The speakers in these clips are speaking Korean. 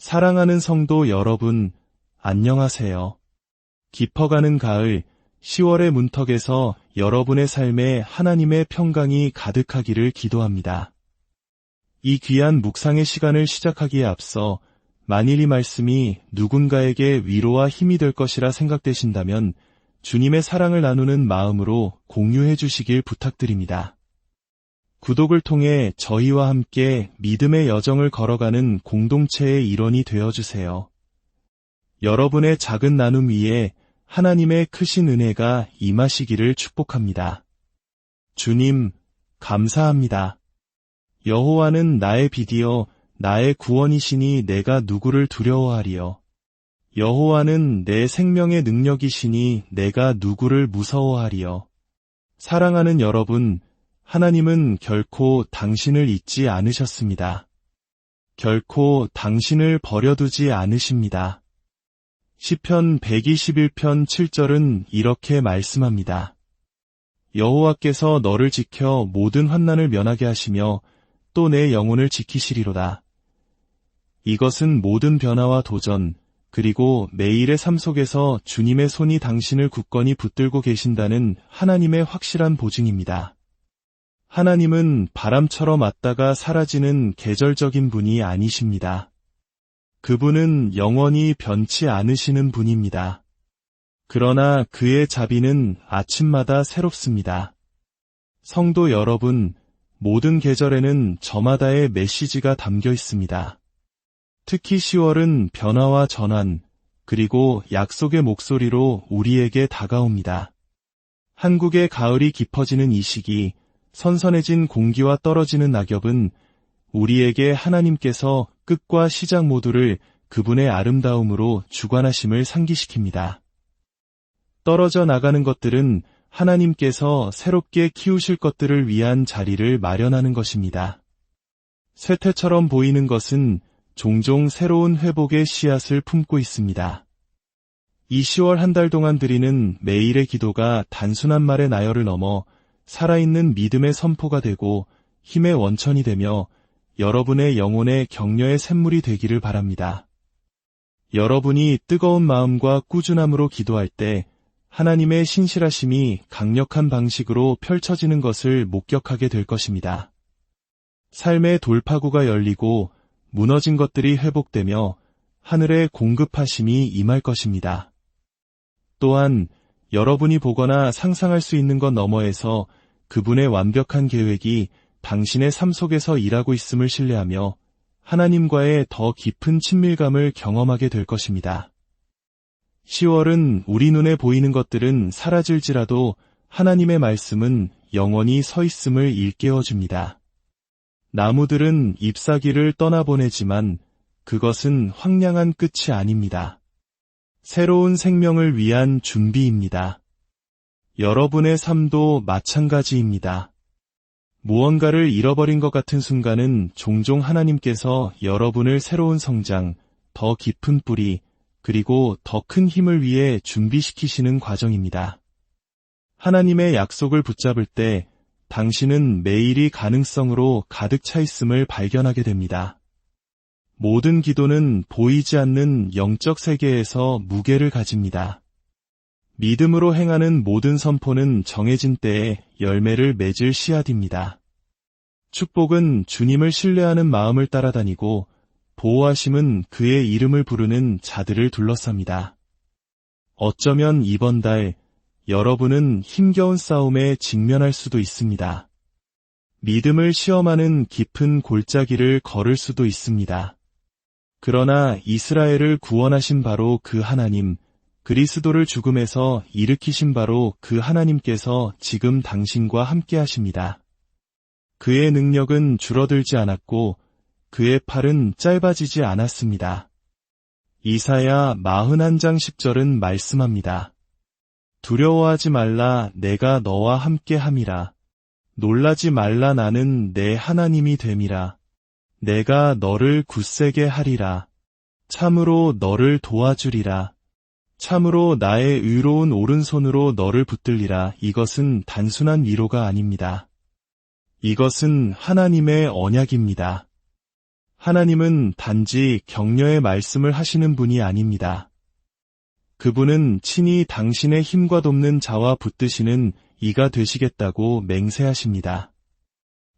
사랑하는 성도 여러분, 안녕하세요. 깊어가는 가을, 10월의 문턱에서 여러분의 삶에 하나님의 평강이 가득하기를 기도합니다. 이 귀한 묵상의 시간을 시작하기에 앞서 만일 이 말씀이 누군가에게 위로와 힘이 될 것이라 생각되신다면 주님의 사랑을 나누는 마음으로 공유해 주시길 부탁드립니다. 구독을 통해 저희와 함께 믿음의 여정을 걸어가는 공동체의 일원이 되어주세요. 여러분의 작은 나눔 위에 하나님의 크신 은혜가 임하시기를 축복합니다. 주님, 감사합니다. 여호와는 나의 빛이요 나의 구원이시니 내가 누구를 두려워하리요. 여호와는 내 생명의 능력이시니 내가 누구를 무서워하리요. 사랑하는 여러분, 하나님은 결코 당신을 잊지 않으셨습니다. 결코 당신을 버려두지 않으십니다. 시편 121편 7절은 이렇게 말씀합니다. 여호와께서 너를 지켜 모든 환난을 면하게 하시며 또 내 영혼을 지키시리로다. 이것은 모든 변화와 도전, 그리고 매일의 삶 속에서 주님의 손이 당신을 굳건히 붙들고 계신다는 하나님의 확실한 보증입니다. 하나님은 바람처럼 왔다가 사라지는 계절적인 분이 아니십니다. 그분은 영원히 변치 않으시는 분입니다. 그러나 그의 자비는 아침마다 새롭습니다. 성도 여러분, 모든 계절에는 저마다의 메시지가 담겨 있습니다. 특히 10월은 변화와 전환, 그리고 약속의 목소리로 우리에게 다가옵니다. 한국의 가을이 깊어지는 이 시기, 선선해진 공기와 떨어지는 낙엽은 우리에게 하나님께서 끝과 시작 모두를 그분의 아름다움으로 주관하심을 상기시킵니다. 떨어져 나가는 것들은 하나님께서 새롭게 키우실 것들을 위한 자리를 마련하는 것입니다. 쇠퇴처럼 보이는 것은 종종 새로운 회복의 씨앗을 품고 있습니다. 이 10월 한 달 동안 드리는 매일의 기도가 단순한 말의 나열을 넘어 살아있는 믿음의 선포가 되고 힘의 원천이 되며 여러분의 영혼의 격려의 샘물이 되기를 바랍니다. 여러분이 뜨거운 마음과 꾸준함으로 기도할 때 하나님의 신실하심이 강력한 방식으로 펼쳐지는 것을 목격하게 될 것입니다. 삶의 돌파구가 열리고 무너진 것들이 회복되며 하늘의 공급하심이 임할 것입니다. 또한 여러분이 보거나 상상할 수 있는 것 너머에서 그분의 완벽한 계획이 당신의 삶 속에서 일하고 있음을 신뢰하며 하나님과의 더 깊은 친밀감을 경험하게 될 것입니다. 10월은 우리 눈에 보이는 것들은 사라질지라도 하나님의 말씀은 영원히 서 있음을 일깨워줍니다. 나무들은 잎사귀를 떠나보내지만 그것은 황량한 끝이 아닙니다. 새로운 생명을 위한 준비입니다. 여러분의 삶도 마찬가지입니다. 무언가를 잃어버린 것 같은 순간은 종종 하나님께서 여러분을 새로운 성장, 더 깊은 뿌리, 그리고 더 큰 힘을 위해 준비시키시는 과정입니다. 하나님의 약속을 붙잡을 때 당신은 매일이 가능성으로 가득 차 있음을 발견하게 됩니다. 모든 기도는 보이지 않는 영적 세계에서 무게를 가집니다. 믿음으로 행하는 모든 선포는 정해진 때에 열매를 맺을 씨앗입니다. 축복은 주님을 신뢰하는 마음을 따라다니고 보호하심은 그의 이름을 부르는 자들을 둘러쌉니다. 어쩌면 이번 달 여러분은 힘겨운 싸움에 직면할 수도 있습니다. 믿음을 시험하는 깊은 골짜기를 걸을 수도 있습니다. 그러나 이스라엘을 구원하신 바로 그 하나님, 그리스도를 죽음에서 일으키신 바로 그 하나님께서 지금 당신과 함께 하십니다. 그의 능력은 줄어들지 않았고 그의 팔은 짧아지지 않았습니다. 이사야 41장 10절은 말씀합니다. 두려워하지 말라, 내가 너와 함께 함이라. 놀라지 말라, 나는 내 하나님이 됨이라. 내가 너를 굳세게 하리라. 참으로 너를 도와주리라. 참으로 나의 의로운 오른손으로 너를 붙들리라. 이것은 단순한 위로가 아닙니다. 이것은 하나님의 언약입니다. 하나님은 단지 격려의 말씀을 하시는 분이 아닙니다. 그분은 친히 당신의 힘과 돕는 자와 붙드시는 이가 되시겠다고 맹세하십니다.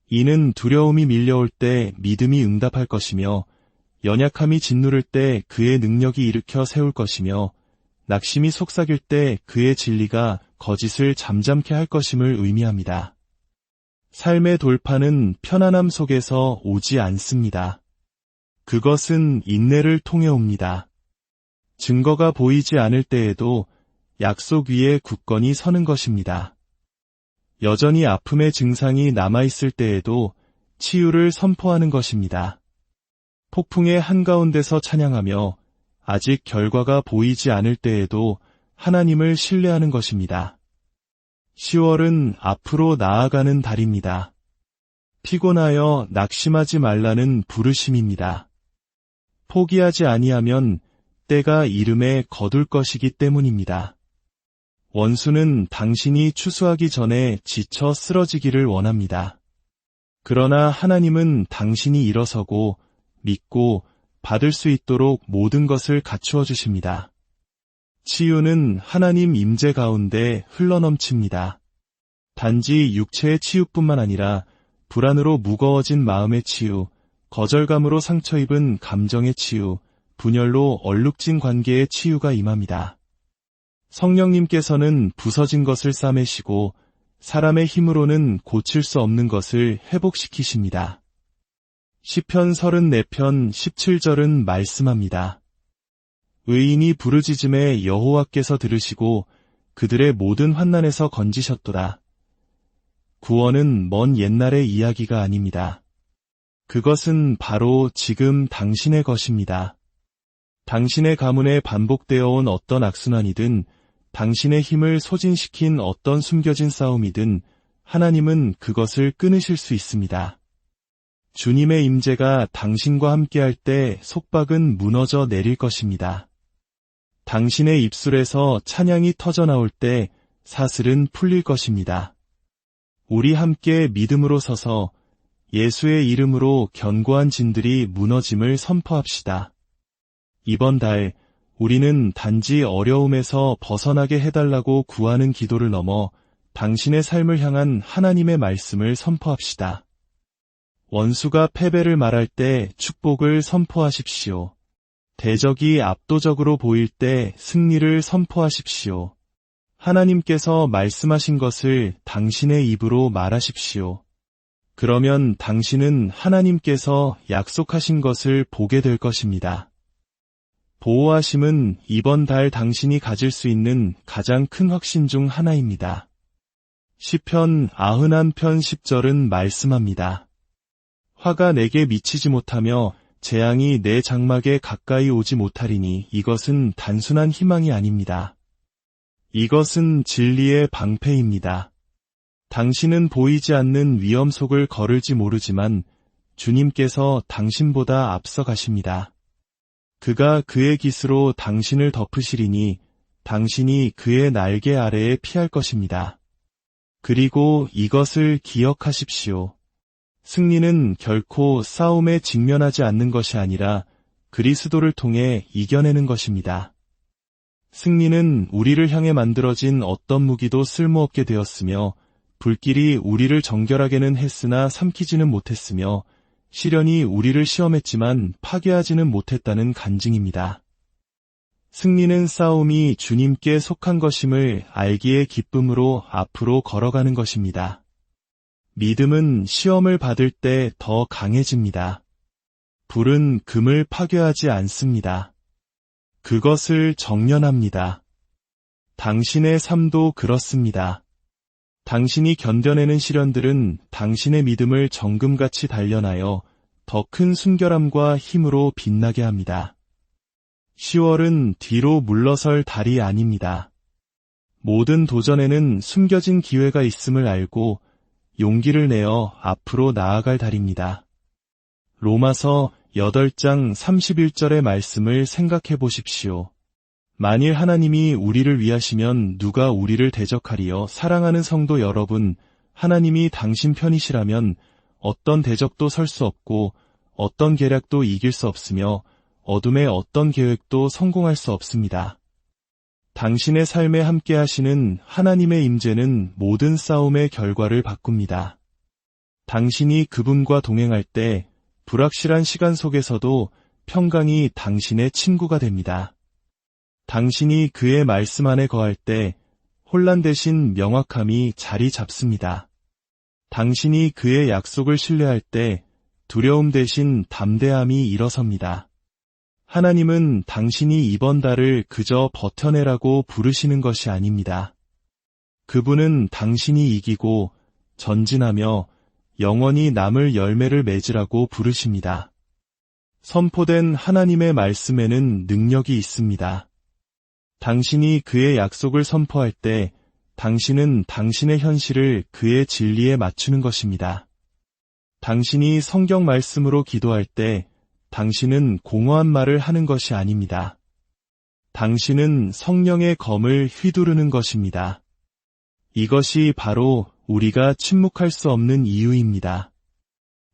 이는 두려움이 밀려올 때 믿음이 응답할 것이며 연약함이 짓누를 때 그의 능력이 일으켜 세울 것이며 낙심이 속삭일 때 그의 진리가 거짓을 잠잠케 할 것임을 의미합니다. 삶의 돌파는 편안함 속에서 오지 않습니다. 그것은 인내를 통해 옵니다. 증거가 보이지 않을 때에도 약속 위에 굳건히 서는 것입니다. 여전히 아픔의 증상이 남아있을 때에도 치유를 선포하는 것입니다. 폭풍의 한가운데서 찬양하며 아직 결과가 보이지 않을 때에도 하나님을 신뢰하는 것입니다. 10월은 앞으로 나아가는 달입니다. 피곤하여 낙심하지 말라는 부르심입니다. 포기하지 아니하면 때가 이름에 거둘 것이기 때문입니다. 원수는 당신이 추수하기 전에 지쳐 쓰러지기를 원합니다. 그러나 하나님은 당신이 일어서고 믿고 받을 수 있도록 모든 것을 갖추어 주십니다. 치유는 하나님 임재 가운데 흘러넘칩니다. 단지 육체의 치유뿐만 아니라 불안으로 무거워진 마음의 치유, 거절감으로 상처 입은 감정의 치유, 분열로 얼룩진 관계의 치유가 임합니다. 성령님께서는 부서진 것을 싸매시고 사람의 힘으로는 고칠 수 없는 것을 회복시키십니다. 시편 34편 17절은 말씀합니다. 의인이 부르짖음에 여호와께서 들으시고 그들의 모든 환난에서 건지셨도다. 구원은 먼 옛날의 이야기가 아닙니다. 그것은 바로 지금 당신의 것입니다. 당신의 가문에 반복되어 온 어떤 악순환이든 당신의 힘을 소진시킨 어떤 숨겨진 싸움이든 하나님은 그것을 끊으실 수 있습니다. 주님의 임재가 당신과 함께할 때 속박은 무너져 내릴 것입니다. 당신의 입술에서 찬양이 터져나올 때 사슬은 풀릴 것입니다. 우리 함께 믿음으로 서서 예수의 이름으로 견고한 진들이 무너짐을 선포합시다. 이번 달 우리는 단지 어려움에서 벗어나게 해달라고 구하는 기도를 넘어 당신의 삶을 향한 하나님의 말씀을 선포합시다. 원수가 패배를 말할 때 축복을 선포하십시오. 대적이 압도적으로 보일 때 승리를 선포하십시오. 하나님께서 말씀하신 것을 당신의 입으로 말하십시오. 그러면 당신은 하나님께서 약속하신 것을 보게 될 것입니다. 보호하심은 이번 달 당신이 가질 수 있는 가장 큰 확신 중 하나입니다. 시편 91편 10절은 말씀합니다. 화가 내게 미치지 못하며 재앙이 내 장막에 가까이 오지 못하리니 이것은 단순한 희망이 아닙니다. 이것은 진리의 방패입니다. 당신은 보이지 않는 위험 속을 걸을지 모르지만 주님께서 당신보다 앞서 가십니다. 그가 그의 깃으로 당신을 덮으시리니 당신이 그의 날개 아래에 피할 것입니다. 그리고 이것을 기억하십시오. 승리는 결코 싸움에 직면하지 않는 것이 아니라 그리스도를 통해 이겨내는 것입니다. 승리는 우리를 향해 만들어진 어떤 무기도 쓸모없게 되었으며 불길이 우리를 정결하게는 했으나 삼키지는 못했으며 시련이 우리를 시험했지만 파괴하지는 못했다는 간증입니다. 승리는 싸움이 주님께 속한 것임을 알기의 기쁨으로 앞으로 걸어가는 것입니다. 믿음은 시험을 받을 때 더 강해집니다. 불은 금을 파괴하지 않습니다. 그것을 정련합니다. 당신의 삶도 그렇습니다. 당신이 견뎌내는 시련들은 당신의 믿음을 정금같이 단련하여 더 큰 순결함과 힘으로 빛나게 합니다. 10월은 뒤로 물러설 달이 아닙니다. 모든 도전에는 숨겨진 기회가 있음을 알고 용기를 내어 앞으로 나아갈 달입니다. 로마서 8장 31절의 말씀을 생각해 보십시오. 만일 하나님이 우리를 위하시면 누가 우리를 대적하리요. 사랑하는 성도 여러분, 하나님이 당신 편이시라면 어떤 대적도 설 수 없고 어떤 계략도 이길 수 없으며 어둠의 어떤 계획도 성공할 수 없습니다. 당신의 삶에 함께 하시는 하나님의 임재는 모든 싸움의 결과를 바꿉니다. 당신이 그분과 동행할 때 불확실한 시간 속에서도 평강이 당신의 친구가 됩니다. 당신이 그의 말씀 안에 거할 때 혼란 대신 명확함이 자리 잡습니다. 당신이 그의 약속을 신뢰할 때 두려움 대신 담대함이 일어섭니다. 하나님은 당신이 이번 달을 그저 버텨내라고 부르시는 것이 아닙니다. 그분은 당신이 이기고 전진하며 영원히 남을 열매를 맺으라고 부르십니다. 선포된 하나님의 말씀에는 능력이 있습니다. 당신이 그의 약속을 선포할 때 당신은 당신의 현실을 그의 진리에 맞추는 것입니다. 당신이 성경 말씀으로 기도할 때 당신은 공허한 말을 하는 것이 아닙니다. 당신은 성령의 검을 휘두르는 것입니다. 이것이 바로 우리가 침묵할 수 없는 이유입니다.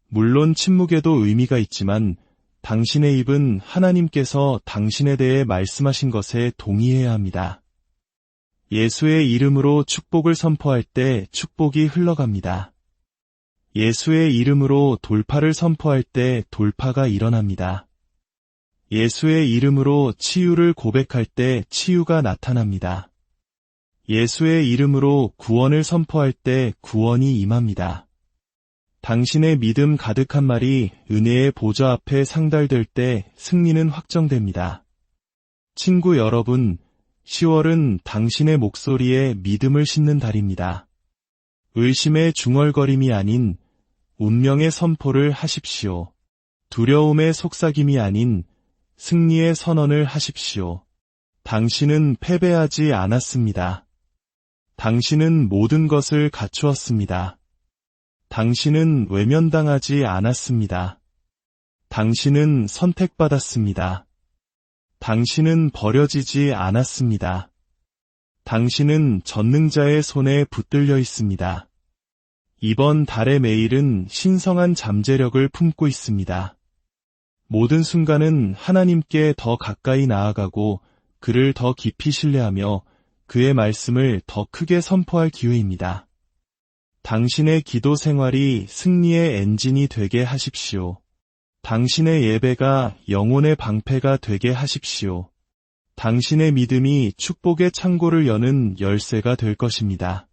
물론 침묵에도 의미가 있지만 당신의 입은 하나님께서 당신에 대해 말씀하신 것에 동의해야 합니다. 예수의 이름으로 축복을 선포할 때 축복이 흘러갑니다. 예수의 이름으로 돌파를 선포할 때 돌파가 일어납니다. 예수의 이름으로 치유를 고백할 때 치유가 나타납니다. 예수의 이름으로 구원을 선포할 때 구원이 임합니다. 당신의 믿음 가득한 말이 은혜의 보좌 앞에 상달될 때 승리는 확정됩니다. 친구 여러분, 10월은 당신의 목소리에 믿음을 심는 달입니다. 의심의 중얼거림이 아닌 운명의 선포를 하십시오. 두려움의 속삭임이 아닌 승리의 선언을 하십시오. 당신은 패배하지 않았습니다. 당신은 모든 것을 갖추었습니다. 당신은 외면당하지 않았습니다. 당신은 선택받았습니다. 당신은 버려지지 않았습니다. 당신은 전능자의 손에 붙들려 있습니다. 이번 달의 매일은 신성한 잠재력을 품고 있습니다. 모든 순간은 하나님께 더 가까이 나아가고 그를 더 깊이 신뢰하며 그의 말씀을 더 크게 선포할 기회입니다. 당신의 기도 생활이 승리의 엔진이 되게 하십시오. 당신의 예배가 영혼의 방패가 되게 하십시오. 당신의 믿음이 축복의 창고를 여는 열쇠가 될 것입니다.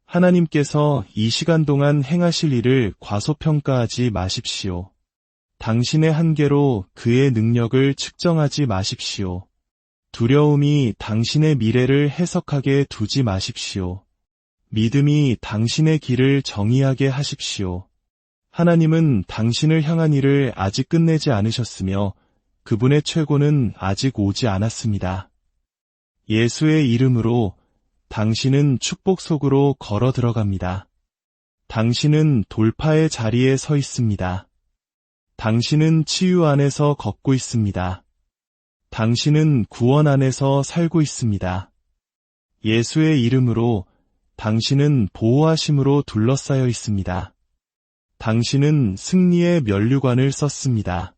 하나님께서 이 시간 동안 행하실 일을 과소평가하지 마십시오. 당신의 한계로 그의 능력을 측정하지 마십시오. 두려움이 당신의 미래를 해석하게 두지 마십시오. 믿음이 당신의 길을 정의하게 하십시오. 하나님은 당신을 향한 일을 아직 끝내지 않으셨으며 그분의 최고는 아직 오지 않았습니다. 예수의 이름으로 당신은 축복 속으로 걸어 들어갑니다. 당신은 돌파의 자리에 서 있습니다. 당신은 치유 안에서 걷고 있습니다. 당신은 구원 안에서 살고 있습니다. 예수의 이름으로 당신은 보호하심으로 둘러싸여 있습니다. 당신은 승리의 면류관을 썼습니다.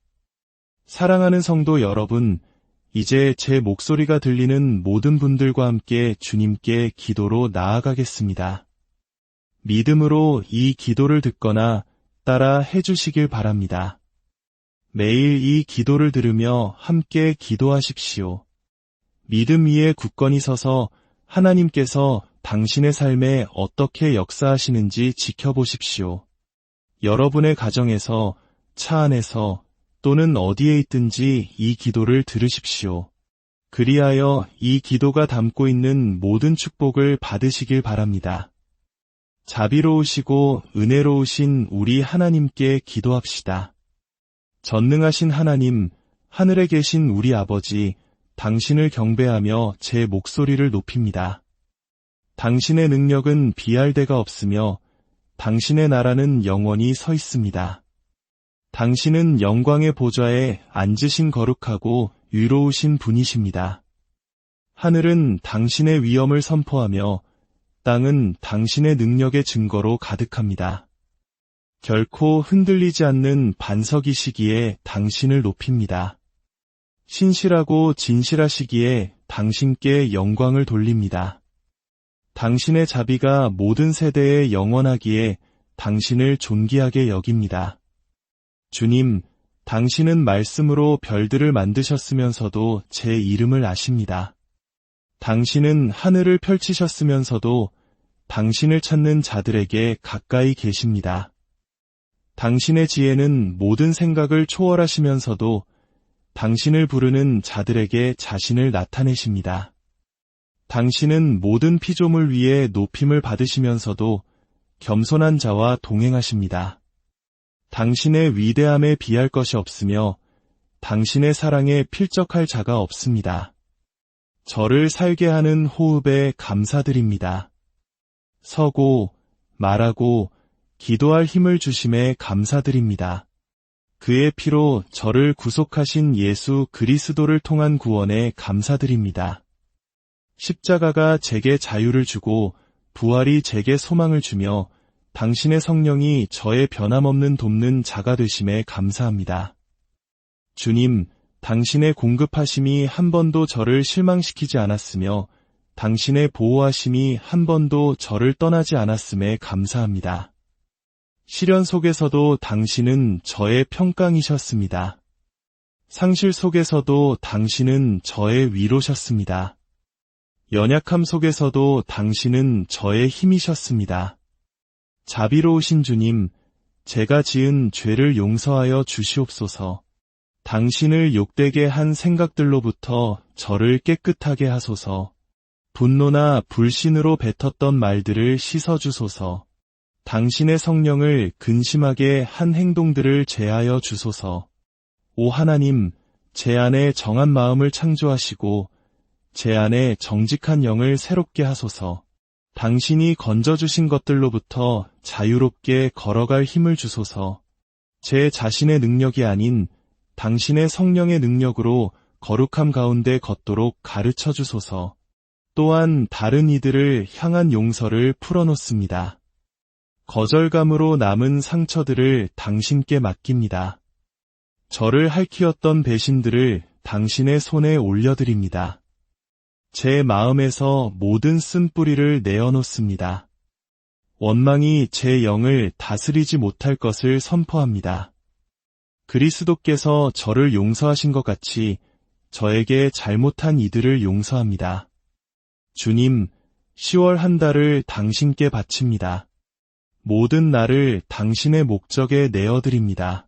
사랑하는 성도 여러분, 이제 제 목소리가 들리는 모든 분들과 함께 주님께 기도로 나아가겠습니다. 믿음으로 이 기도를 듣거나 따라 해주시길 바랍니다. 매일 이 기도를 들으며 함께 기도하십시오. 믿음 위에 굳건히 서서 하나님께서 당신의 삶에 어떻게 역사하시는지 지켜보십시오. 여러분의 가정에서, 차 안에서 또는 어디에 있든지 이 기도를 들으십시오. 그리하여 이 기도가 담고 있는 모든 축복을 받으시길 바랍니다. 자비로우시고 은혜로우신 우리 하나님께 기도합시다. 전능하신 하나님, 하늘에 계신 우리 아버지, 당신을 경배하며 제 목소리를 높입니다. 당신의 능력은 비할 데가 없으며 당신의 나라는 영원히 서 있습니다. 당신은 영광의 보좌에 앉으신 거룩하고 위로우신 분이십니다. 하늘은 당신의 위엄을 선포하며 땅은 당신의 능력의 증거로 가득합니다. 결코 흔들리지 않는 반석이시기에 당신을 높입니다. 신실하고 진실하시기에 당신께 영광을 돌립니다. 당신의 자비가 모든 세대에 영원하기에 당신을 존귀하게 여깁니다. 주님, 당신은 말씀으로 별들을 만드셨으면서도 제 이름을 아십니다. 당신은 하늘을 펼치셨으면서도 당신을 찾는 자들에게 가까이 계십니다. 당신의 지혜는 모든 생각을 초월하시면서도 당신을 부르는 자들에게 자신을 나타내십니다. 당신은 모든 피조물 위에 높임을 받으시면서도 겸손한 자와 동행하십니다. 당신의 위대함에 비할 것이 없으며 당신의 사랑에 필적할 자가 없습니다. 저를 살게 하는 호흡에 감사드립니다. 서고, 말하고, 기도할 힘을 주심에 감사드립니다. 그의 피로 저를 구속하신 예수 그리스도를 통한 구원에 감사드립니다. 십자가가 제게 자유를 주고 부활이 제게 소망을 주며 당신의 성령이 저의 변함없는 돕는 자가 되심에 감사합니다. 주님, 당신의 공급하심이 한 번도 저를 실망시키지 않았으며 당신의 보호하심이 한 번도 저를 떠나지 않았음에 감사합니다. 시련 속에서도 당신은 저의 평강이셨습니다. 상실 속에서도 당신은 저의 위로셨습니다. 연약함 속에서도 당신은 저의 힘이셨습니다. 자비로우신 주님, 제가 지은 죄를 용서하여 주시옵소서. 당신을 욕되게 한 생각들로부터 저를 깨끗하게 하소서. 분노나 불신으로 뱉었던 말들을 씻어주소서. 당신의 성령을 근심하게 한 행동들을 제하여 주소서. 오 하나님, 제 안에 정한 마음을 창조하시고 제 안에 정직한 영을 새롭게 하소서. 당신이 건져주신 것들로부터 자유롭게 걸어갈 힘을 주소서. 제 자신의 능력이 아닌 당신의 성령의 능력으로 거룩함 가운데 걷도록 가르쳐 주소서. 또한 다른 이들을 향한 용서를 풀어놓습니다. 거절감으로 남은 상처들을 당신께 맡깁니다. 저를 핥히었던 배신들을 당신의 손에 올려드립니다. 제 마음에서 모든 쓴뿌리를 내어놓습니다. 원망이 제 영을 다스리지 못할 것을 선포합니다. 그리스도께서 저를 용서하신 것 같이 저에게 잘못한 이들을 용서합니다. 주님, 10월 한 달을 당신께 바칩니다. 모든 날을 당신의 목적에 내어드립니다.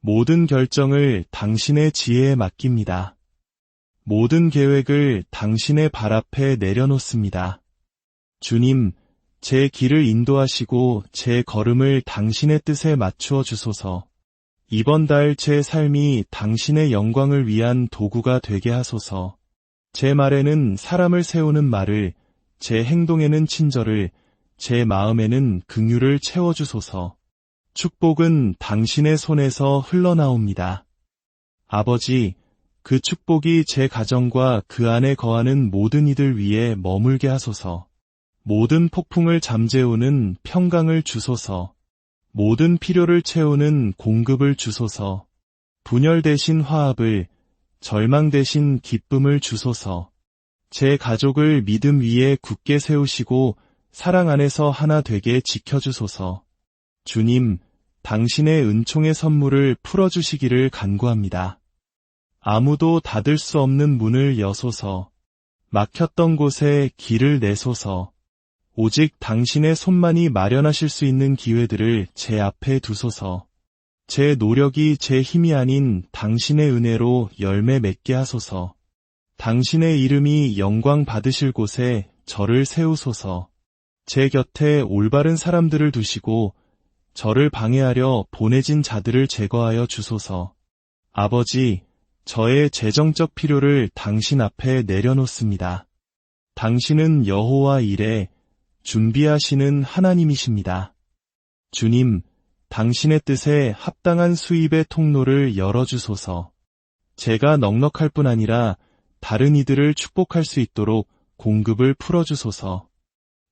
모든 결정을 당신의 지혜에 맡깁니다. 모든 계획을 당신의 발 앞에 내려놓습니다. 주님, 제 길을 인도하시고 제 걸음을 당신의 뜻에 맞추어 주소서. 이번 달 제 삶이 당신의 영광을 위한 도구가 되게 하소서. 제 말에는 사람을 세우는 말을, 제 행동에는 친절을, 제 마음에는 긍휼을 채워주소서. 축복은 당신의 손에서 흘러나옵니다. 아버지, 그 축복이 제 가정과 그 안에 거하는 모든 이들 위에 머물게 하소서. 모든 폭풍을 잠재우는 평강을 주소서. 모든 필요를 채우는 공급을 주소서. 분열 대신 화합을, 절망 대신 기쁨을 주소서. 제 가족을 믿음 위에 굳게 세우시고 사랑 안에서 하나 되게 지켜주소서. 주님, 당신의 은총의 선물을 풀어주시기를 간구합니다. 아무도 닫을 수 없는 문을 여소서. 막혔던 곳에 길을 내소서. 오직 당신의 손만이 마련하실 수 있는 기회들을 제 앞에 두소서. 제 노력이 제 힘이 아닌 당신의 은혜로 열매 맺게 하소서. 당신의 이름이 영광 받으실 곳에 저를 세우소서. 제 곁에 올바른 사람들을 두시고 저를 방해하려 보내진 자들을 제거하여 주소서. 아버지, 저의 재정적 필요를 당신 앞에 내려놓습니다. 당신은 여호와 이레, 준비하시는 하나님이십니다. 주님, 당신의 뜻에 합당한 수입의 통로를 열어주소서. 제가 넉넉할 뿐 아니라 다른 이들을 축복할 수 있도록 공급을 풀어주소서.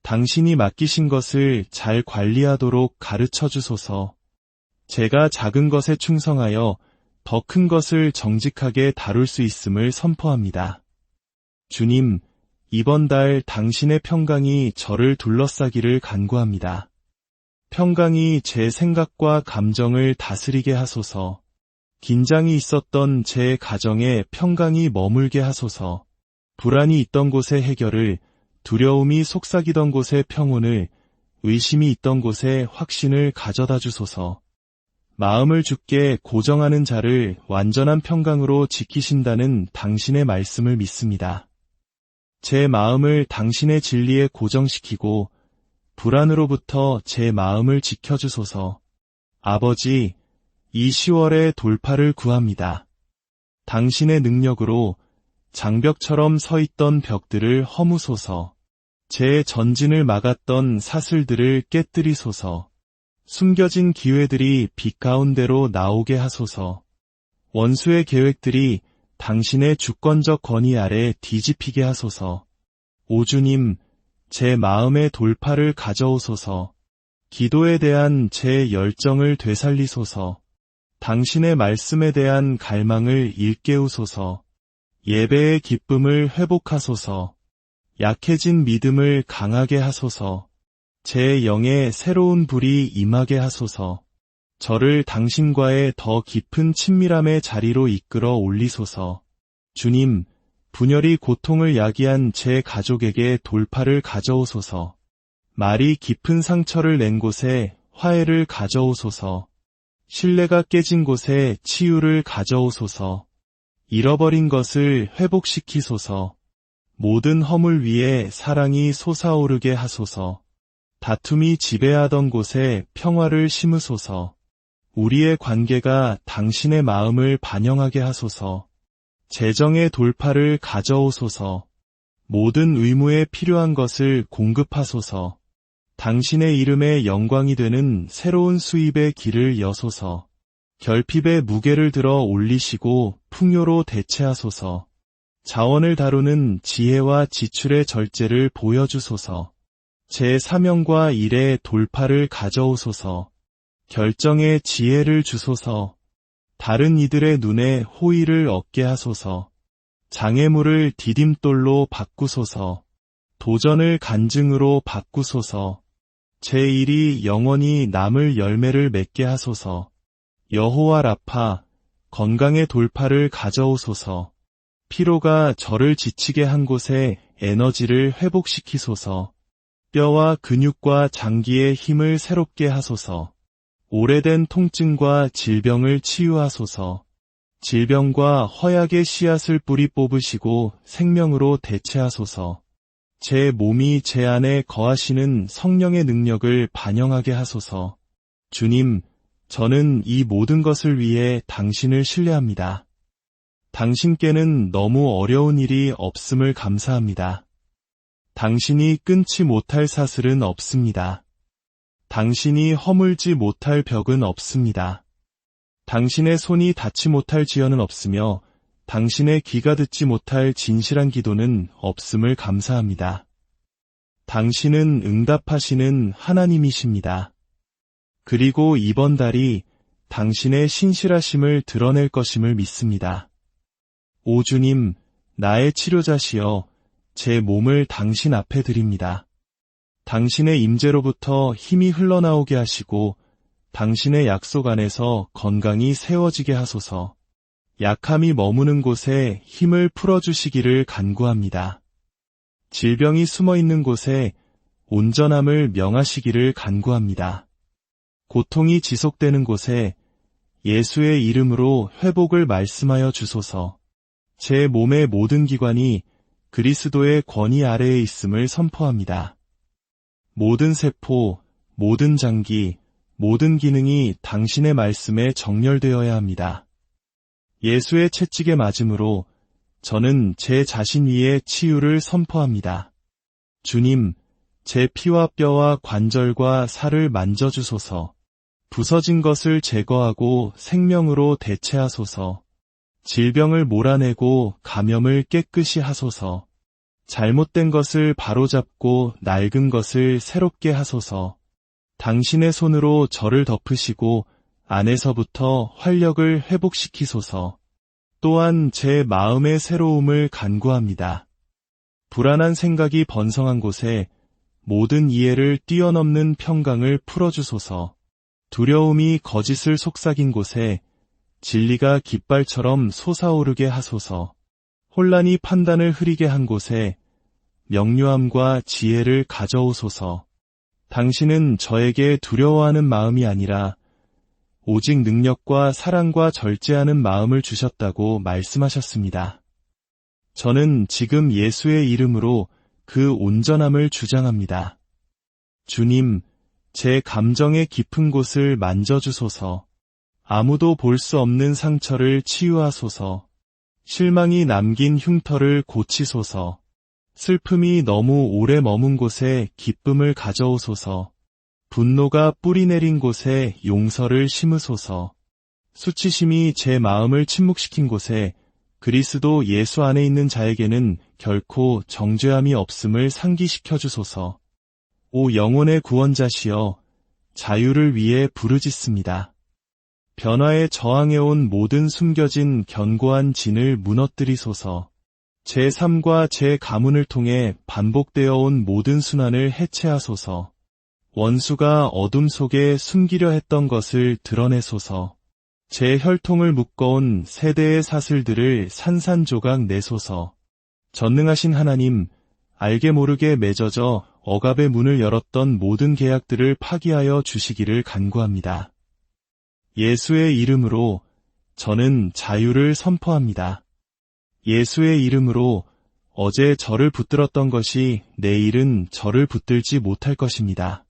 당신이 맡기신 것을 잘 관리하도록 가르쳐 주소서. 제가 작은 것에 충성하여 더 큰 것을 정직하게 다룰 수 있음을 선포합니다. 주님, 이번 달 당신의 평강이 저를 둘러싸기를 간구합니다. 평강이 제 생각과 감정을 다스리게 하소서. 긴장이 있었던 제 가정에 평강이 머물게 하소서. 불안이 있던 곳의 해결을, 두려움이 속삭이던 곳의 평온을, 의심이 있던 곳에 확신을 가져다 주소서. 마음을 주께 고정하는 자를 완전한 평강으로 지키신다는 당신의 말씀을 믿습니다. 제 마음을 당신의 진리에 고정시키고 불안으로부터 제 마음을 지켜주소서. 아버지, 이 10월의 돌파를 구합니다. 당신의 능력으로 장벽처럼 서 있던 벽들을 허무소서. 제 전진을 막았던 사슬들을 깨뜨리소서. 숨겨진 기회들이 빛 가운데로 나오게 하소서. 원수의 계획들이 당신의 주권적 권위 아래 뒤집히게 하소서. 오 주님, 제 마음의 돌파를 가져오소서. 기도에 대한 제 열정을 되살리소서. 당신의 말씀에 대한 갈망을 일깨우소서. 예배의 기쁨을 회복하소서. 약해진 믿음을 강하게 하소서. 제 영에 새로운 불이 임하게 하소서. 저를 당신과의 더 깊은 친밀함의 자리로 이끌어 올리소서. 주님, 분열이 고통을 야기한 제 가족에게 돌파를 가져오소서. 말이 깊은 상처를 낸 곳에 화해를 가져오소서. 신뢰가 깨진 곳에 치유를 가져오소서. 잃어버린 것을 회복시키소서. 모든 허물 위에 사랑이 솟아오르게 하소서. 다툼이 지배하던 곳에 평화를 심으소서. 우리의 관계가 당신의 마음을 반영하게 하소서. 재정의 돌파를 가져오소서. 모든 의무에 필요한 것을 공급하소서. 당신의 이름에 영광이 되는 새로운 수입의 길을 여소서. 결핍의 무게를 들어 올리시고 풍요로 대체하소서. 자원을 다루는 지혜와 지출의 절제를 보여주소서. 제 사명과 일의 돌파를 가져오소서. 결정의 지혜를 주소서. 다른 이들의 눈에 호의를 얻게 하소서. 장애물을 디딤돌로 바꾸소서. 도전을 간증으로 바꾸소서. 제 일이 영원히 남을 열매를 맺게 하소서. 여호와 라파, 건강의 돌파를 가져오소서. 피로가 저를 지치게 한 곳에 에너지를 회복시키소서. 뼈와 근육과 장기의 힘을 새롭게 하소서. 오래된 통증과 질병을 치유하소서. 질병과 허약의 씨앗을 뿌리 뽑으시고 생명으로 대체하소서. 제 몸이 제 안에 거하시는 성령의 능력을 반영하게 하소서. 주님, 저는 이 모든 것을 위해 당신을 신뢰합니다. 당신께는 너무 어려운 일이 없음을 감사합니다. 당신이 끊지 못할 사슬은 없습니다. 당신이 허물지 못할 벽은 없습니다. 당신의 손이 닿지 못할 지연은 없으며 당신의 귀가 듣지 못할 진실한 기도는 없음을 감사합니다. 당신은 응답하시는 하나님이십니다. 그리고 이번 달이 당신의 신실하심을 드러낼 것임을 믿습니다. 오 주님, 나의 치료자시여, 제 몸을 당신 앞에 드립니다. 당신의 임재로부터 힘이 흘러나오게 하시고 당신의 약속 안에서 건강이 세워지게 하소서. 약함이 머무는 곳에 힘을 풀어주시기를 간구합니다. 질병이 숨어있는 곳에 온전함을 명하시기를 간구합니다. 고통이 지속되는 곳에 예수의 이름으로 회복을 말씀하여 주소서. 제 몸의 모든 기관이 그리스도의 권위 아래에 있음을 선포합니다. 모든 세포, 모든 장기, 모든 기능이 당신의 말씀에 정렬되어야 합니다. 예수의 채찍에 맞음으로 저는 제 자신 위에 치유를 선포합니다. 주님, 제 피와 뼈와 관절과 살을 만져주소서. 부서진 것을 제거하고 생명으로 대체하소서. 질병을 몰아내고 감염을 깨끗이 하소서. 잘못된 것을 바로잡고 낡은 것을 새롭게 하소서. 당신의 손으로 저를 덮으시고 안에서부터 활력을 회복시키소서. 또한 제 마음의 새로움을 간구합니다. 불안한 생각이 번성한 곳에 모든 이해를 뛰어넘는 평강을 풀어주소서. 두려움이 거짓을 속삭인 곳에 진리가 깃발처럼 솟아오르게 하소서. 혼란이 판단을 흐리게 한 곳에 명료함과 지혜를 가져오소서. 당신은 저에게 두려워하는 마음이 아니라 오직 능력과 사랑과 절제하는 마음을 주셨다고 말씀하셨습니다. 저는 지금 예수의 이름으로 그 온전함을 주장합니다. 주님, 제 감정의 깊은 곳을 만져주소서. 아무도 볼 수 없는 상처를 치유하소서. 실망이 남긴 흉터를 고치소서. 슬픔이 너무 오래 머문 곳에 기쁨을 가져오소서. 분노가 뿌리 내린 곳에 용서를 심으소서. 수치심이 제 마음을 침묵시킨 곳에 그리스도 예수 안에 있는 자에게는 결코 정죄함이 없음을 상기시켜 주소서. 오 영혼의 구원자시여, 자유를 위해 부르짖습니다. 변화에 저항해온 모든 숨겨진 견고한 진을 무너뜨리소서. 제 삶과 제 가문을 통해 반복되어 온 모든 순환을 해체하소서. 원수가 어둠 속에 숨기려 했던 것을 드러내소서. 제 혈통을 묶어온 세대의 사슬들을 산산조각 내소서. 전능하신 하나님, 알게 모르게 맺어져 억압의 문을 열었던 모든 계약들을 파기하여 주시기를 간구합니다. 예수의 이름으로 저는 자유를 선포합니다. 예수의 이름으로 어제 저를 붙들었던 것이 내일은 저를 붙들지 못할 것입니다.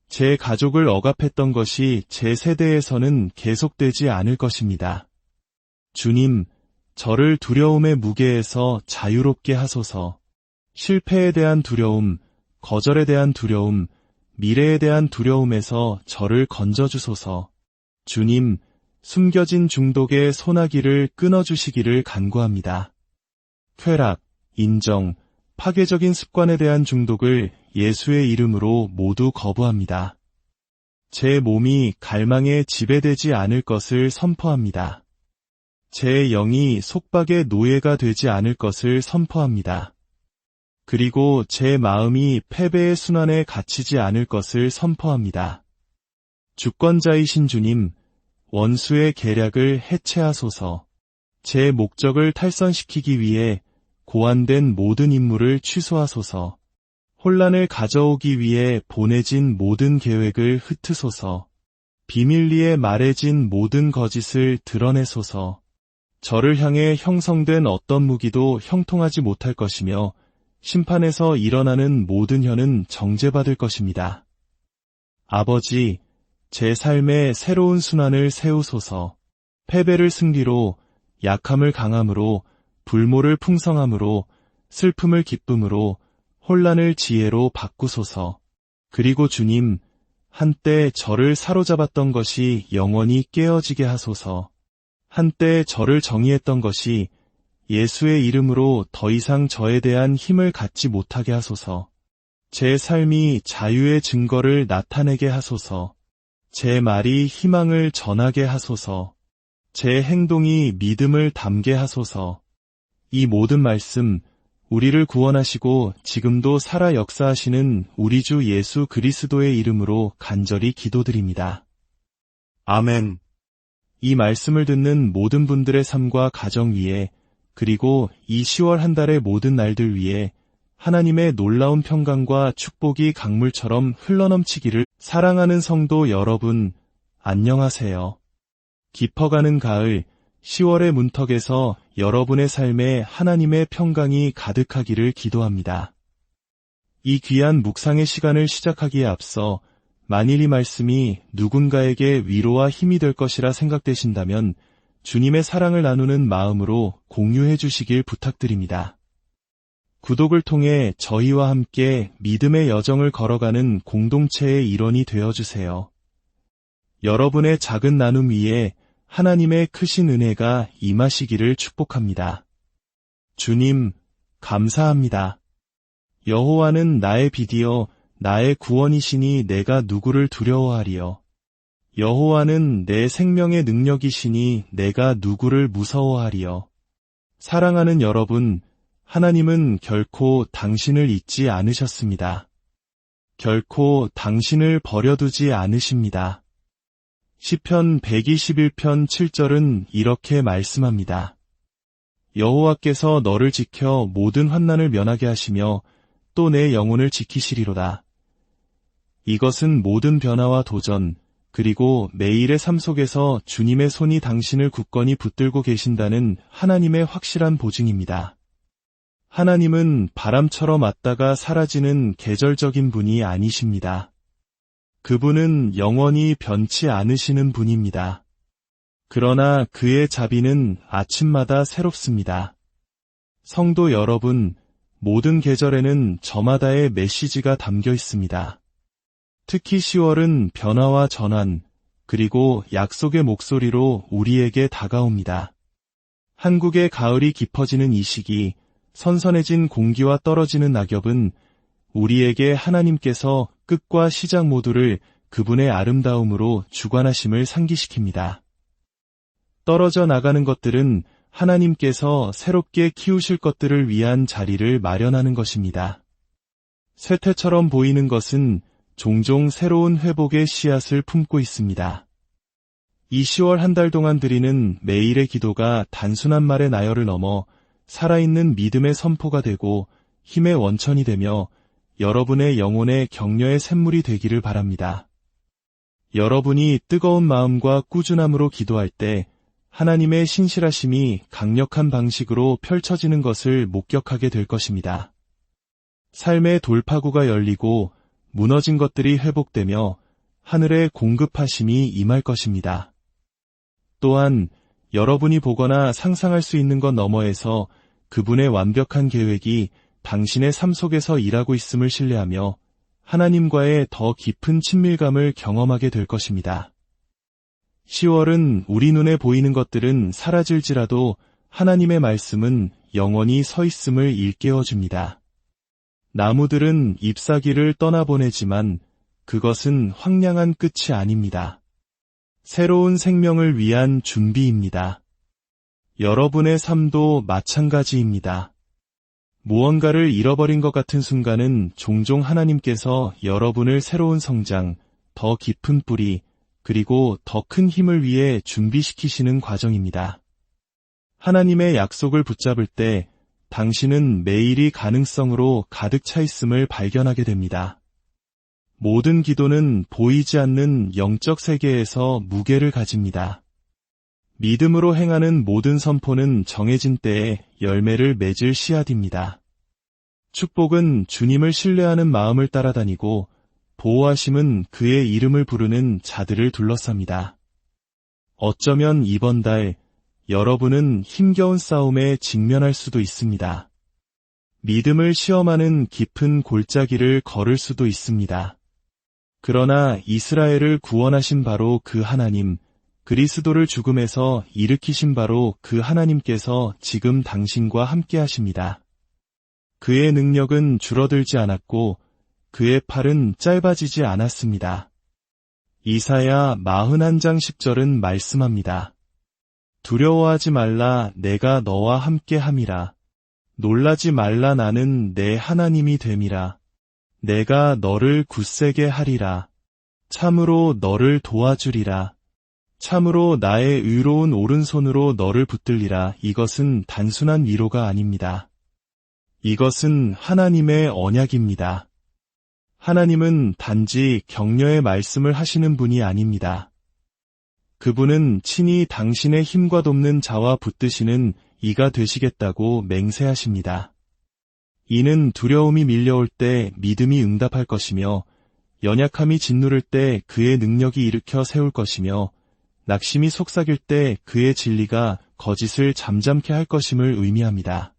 제 가족을 억압했던 것이 제 세대에서는 계속되지 않을 것입니다. 주님, 저를 두려움의 무게에서 자유롭게 하소서. 실패에 대한 두려움, 거절에 대한 두려움, 미래에 대한 두려움에서 저를 건져주소서. 주님, 숨겨진 중독의 소나기를 끊어주시기를 간구합니다. 쾌락, 인정, 파괴적인 습관에 대한 중독을 예수의 이름으로 모두 거부합니다. 제 몸이 갈망에 지배되지 않을 것을 선포합니다. 제 영이 속박의 노예가 되지 않을 것을 선포합니다. 그리고 제 마음이 패배의 순환에 갇히지 않을 것을 선포합니다. 주권자이신 주님, 원수의 계략을 해체하소서. 제 목적을 탈선시키기 위해 고안된 모든 임무를 취소하소서. 혼란을 가져오기 위해 보내진 모든 계획을 흩으소서. 비밀리에 말해진 모든 거짓을 드러내소서. 저를 향해 형성된 어떤 무기도 형통하지 못할 것이며 심판에서 일어나는 모든 혀는 정죄받을 것입니다. 아버지, 제 삶에 새로운 순환을 세우소서. 패배를 승리로, 약함을 강함으로, 불모를 풍성함으로, 슬픔을 기쁨으로, 혼란을 지혜로 바꾸소서. 그리고 주님, 한때 저를 사로잡았던 것이 영원히 깨어지게 하소서. 한때 저를 정의했던 것이 예수의 이름으로 더 이상 저에 대한 힘을 갖지 못하게 하소서. 제 삶이 자유의 증거를 나타내게 하소서. 제 말이 희망을 전하게 하소서. 제 행동이 믿음을 담게 하소서. 이 모든 말씀, 우리를 구원하시고 지금도 살아 역사하시는 우리 주 예수 그리스도의 이름으로 간절히 기도드립니다. 아멘. 이 말씀을 듣는 모든 분들의 삶과 가정 위에, 그리고 이 10월 한 달의 모든 날들 위에 하나님의 놀라운 평강과 축복이 강물처럼 흘러넘치기를. 사랑하는 성도 여러분, 안녕하세요. 깊어가는 가을 10월의 문턱에서 여러분의 삶에 하나님의 평강이 가득하기를 기도합니다. 이 귀한 묵상의 시간을 시작하기에 앞서 만일 이 말씀이 누군가에게 위로와 힘이 될 것이라 생각되신다면 주님의 사랑을 나누는 마음으로 공유해 주시길 부탁드립니다. 구독을 통해 저희와 함께 믿음의 여정을 걸어가는 공동체의 일원이 되어주세요. 여러분의 작은 나눔 위에 하나님의 크신 은혜가 임하시기를 축복합니다. 주님, 감사합니다. 여호와는 나의 빛이요 나의 구원이시니 내가 누구를 두려워하리요. 여호와는 내 생명의 능력이시니 내가 누구를 무서워하리요. 사랑하는 여러분, 하나님은 결코 당신을 잊지 않으셨습니다. 결코 당신을 버려두지 않으십니다. 시편 121편 7절은 이렇게 말씀합니다. 여호와께서 너를 지켜 모든 환난을 면하게 하시며 또 내 영혼을 지키시리로다. 이것은 모든 변화와 도전, 그리고 매일의 삶 속에서 주님의 손이 당신을 굳건히 붙들고 계신다는 하나님의 확실한 보증입니다. 하나님은 바람처럼 왔다가 사라지는 계절적인 분이 아니십니다. 그분은 영원히 변치 않으시는 분입니다. 그러나 그의 자비는 아침마다 새롭습니다. 성도 여러분, 모든 계절에는 저마다의 메시지가 담겨 있습니다. 특히 10월은 변화와 전환, 그리고 약속의 목소리로 우리에게 다가옵니다. 한국의 가을이 깊어지는 이 시기, 선선해진 공기와 떨어지는 낙엽은 우리에게 하나님께서 끝과 시작 모두를 그분의 아름다움으로 주관하심을 상기시킵니다. 떨어져 나가는 것들은 하나님께서 새롭게 키우실 것들을 위한 자리를 마련하는 것입니다. 쇠퇴처럼 보이는 것은 종종 새로운 회복의 씨앗을 품고 있습니다. 이 10월 한 달 동안 드리는 매일의 기도가 단순한 말의 나열을 넘어 살아있는 믿음의 선포가 되고 힘의 원천이 되며 여러분의 영혼의 격려의 샘물이 되기를 바랍니다. 여러분이 뜨거운 마음과 꾸준함으로 기도할 때 하나님의 신실하심이 강력한 방식으로 펼쳐지는 것을 목격하게 될 것입니다. 삶의 돌파구가 열리고 무너진 것들이 회복되며 하늘의 공급하심이 임할 것입니다. 또한 여러분이 보거나 상상할 수 있는 것 너머에서 그분의 완벽한 계획이 당신의 삶 속에서 일하고 있음을 신뢰하며 하나님과의 더 깊은 친밀감을 경험하게 될 것입니다. 10월은 우리 눈에 보이는 것들은 사라질지라도 하나님의 말씀은 영원히 서 있음을 일깨워줍니다. 나무들은 잎사귀를 떠나보내지만 그것은 황량한 끝이 아닙니다. 새로운 생명을 위한 준비입니다. 여러분의 삶도 마찬가지입니다. 무언가를 잃어버린 것 같은 순간은 종종 하나님께서 여러분을 새로운 성장, 더 깊은 뿌리, 그리고 더 큰 힘을 위해 준비시키시는 과정입니다. 하나님의 약속을 붙잡을 때 당신은 매일이 가능성으로 가득 차 있음을 발견하게 됩니다. 모든 기도는 보이지 않는 영적 세계에서 무게를 가집니다. 믿음으로 행하는 모든 선포는 정해진 때에 열매를 맺을 씨앗입니다. 축복은 주님을 신뢰하는 마음을 따라다니고 보호하심은 그의 이름을 부르는 자들을 둘러쌉니다. 어쩌면 이번 달 여러분은 힘겨운 싸움에 직면할 수도 있습니다. 믿음을 시험하는 깊은 골짜기를 걸을 수도 있습니다. 그러나 이스라엘을 구원하신 바로 그 하나님, 그리스도를 죽음에서 일으키신 바로 그 하나님께서 지금 당신과 함께 하십니다. 그의 능력은 줄어들지 않았고 그의 팔은 짧아지지 않았습니다. 이사야 41장 10절은 말씀합니다. 두려워하지 말라 내가 너와 함께 함이라. 놀라지 말라 나는 내 하나님이 됨이라. 내가 너를 굳세게 하리라. 참으로 너를 도와주리라. 참으로 나의 의로운 오른손으로 너를 붙들리라. 이것은 단순한 위로가 아닙니다. 이것은 하나님의 언약입니다. 하나님은 단지 격려의 말씀을 하시는 분이 아닙니다. 그분은 친히 당신의 힘과 돕는 자와 붙드시는 이가 되시겠다고 맹세하십니다. 이는 두려움이 밀려올 때 믿음이 응답할 것이며 연약함이 짓누를 때 그의 능력이 일으켜 세울 것이며 낙심이 속삭일 때 그의 진리가 거짓을 잠잠케 할 것임을 의미합니다.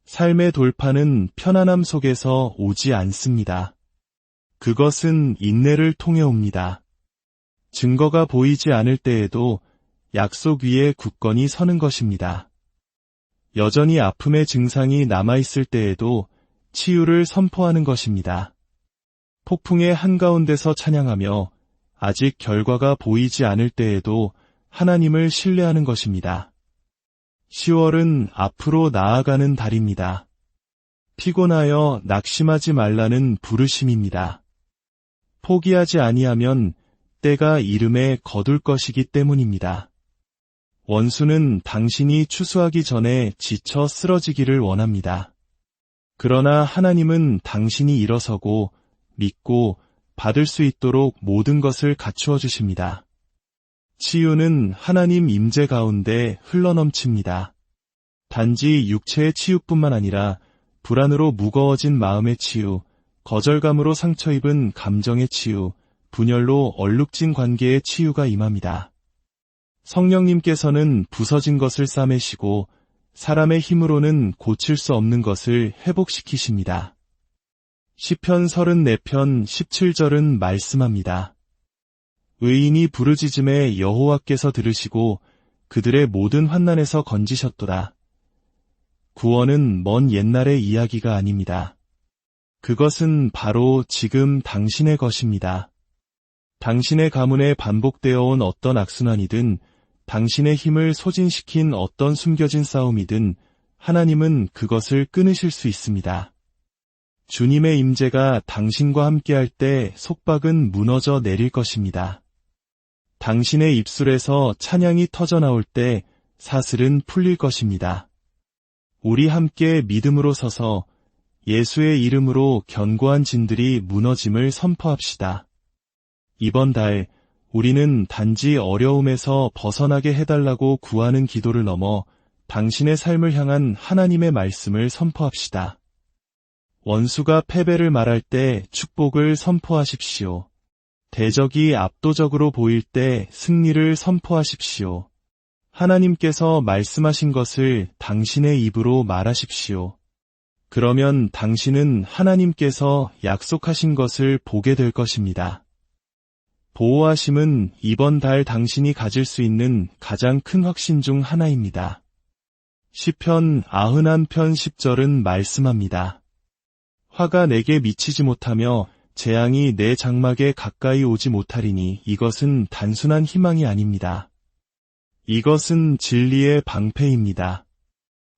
삶의 돌파는 편안함 속에서 오지 않습니다. 그것은 인내를 통해 옵니다. 증거가 보이지 않을 때에도 약속 위에 굳건히 서는 것입니다. 여전히 아픔의 증상이 남아있을 때에도 치유를 선포하는 것입니다. 폭풍의 한가운데서 찬양하며 아직 결과가 보이지 않을 때에도 하나님을 신뢰하는 것입니다. 10월은 앞으로 나아가는 달입니다. 피곤하여 낙심하지 말라는 부르심입니다. 포기하지 아니하면 때가 이름에 거둘 것이기 때문입니다. 원수는 당신이 추수하기 전에 지쳐 쓰러지기를 원합니다. 그러나 하나님은 당신이 일어서고 믿고 받을 수 있도록 모든 것을 갖추어 주십니다. 치유는 하나님 임재 가운데 흘러넘칩니다. 단지 육체의 치유뿐만 아니라 불안으로 무거워진 마음의 치유, 거절감으로 상처 입은 감정의 치유, 분열로 얼룩진 관계의 치유가 임합니다. 성령님께서는 부서진 것을 싸매시고 사람의 힘으로는 고칠 수 없는 것을 회복시키십니다. 시편 34편 17절은 말씀합니다. 의인이 부르짖음에 여호와께서 들으시고 그들의 모든 환난에서 건지셨도다. 구원은 먼 옛날의 이야기가 아닙니다. 그것은 바로 지금 당신의 것입니다. 당신의 가문에 반복되어 온 어떤 악순환이든 당신의 힘을 소진시킨 어떤 숨겨진 싸움이든 하나님은 그것을 끊으실 수 있습니다. 주님의 임재가 당신과 함께할 때 속박은 무너져 내릴 것입니다. 당신의 입술에서 찬양이 터져나올 때 사슬은 풀릴 것입니다. 우리 함께 믿음으로 서서 예수의 이름으로 견고한 진들이 무너짐을 선포합시다. 이번 달 우리는 단지 어려움에서 벗어나게 해달라고 구하는 기도를 넘어 당신의 삶을 향한 하나님의 말씀을 선포합시다. 원수가 패배를 말할 때 축복을 선포하십시오. 대적이 압도적으로 보일 때 승리를 선포하십시오. 하나님께서 말씀하신 것을 당신의 입으로 말하십시오. 그러면 당신은 하나님께서 약속하신 것을 보게 될 것입니다. 보호하심은 이번 달 당신이 가질 수 있는 가장 큰 확신 중 하나입니다. 시편 91편 10절은 말씀합니다. 화가 내게 미치지 못하며 재앙이 내 장막에 가까이 오지 못하리니 이것은 단순한 희망이 아닙니다. 이것은 진리의 방패입니다.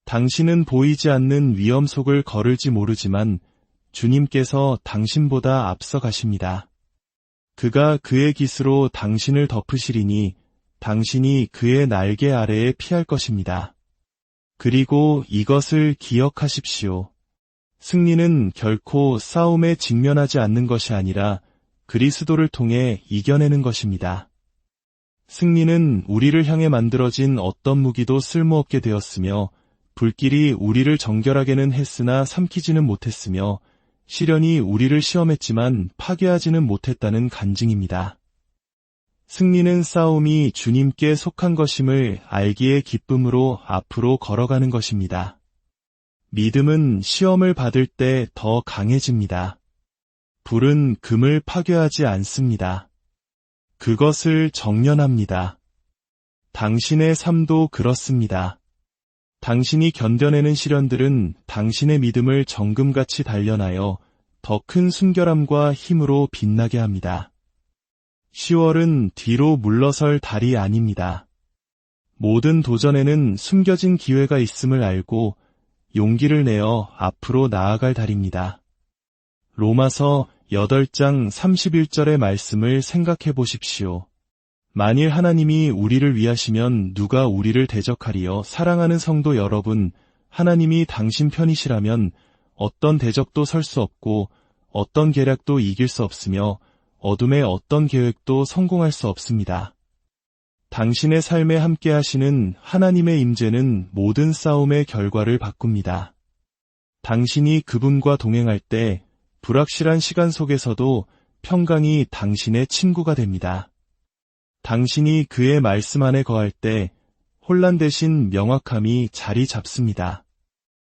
당신은 보이지 않는 위험 속을 걸을지 모르지만 주님께서 당신보다 앞서 가십니다. 그가 그의 깃으로 당신을 덮으시리니 당신이 그의 날개 아래에 피할 것입니다. 그리고 이것을 기억하십시오. 승리는 결코 싸움에 직면하지 않는 것이 아니라 그리스도를 통해 이겨내는 것입니다. 승리는 우리를 향해 만들어진 어떤 무기도 쓸모없게 되었으며 불길이 우리를 정결하게는 했으나 삼키지는 못했으며 시련이 우리를 시험했지만 파괴하지는 못했다는 간증입니다. 승리는 싸움이 주님께 속한 것임을 알기의 기쁨으로 앞으로 걸어가는 것입니다. 믿음은 시험을 받을 때 더 강해집니다. 불은 금을 파괴하지 않습니다. 그것을 정련합니다. 당신의 삶도 그렇습니다. 당신이 견뎌내는 시련들은 당신의 믿음을 정금같이 단련하여 더 큰 순결함과 힘으로 빛나게 합니다. 10월은 뒤로 물러설 달이 아닙니다. 모든 도전에는 숨겨진 기회가 있음을 알고 용기를 내어 앞으로 나아갈 달입니다. 로마서 8장 31절의 말씀을 생각해 보십시오. 만일 하나님이 우리를 위하시면 누가 우리를 대적하리요. 사랑하는 성도 여러분, 하나님이 당신 편이시라면 어떤 대적도 설 수 없고 어떤 계략도 이길 수 없으며 어둠의 어떤 계획도 성공할 수 없습니다. 당신의 삶에 함께 하시는 하나님의 임재는 모든 싸움의 결과를 바꿉니다. 당신이 그분과 동행할 때 불확실한 시간 속에서도 평강이 당신의 친구가 됩니다. 당신이 그의 말씀 안에 거할 때 혼란 대신 명확함이 자리 잡습니다.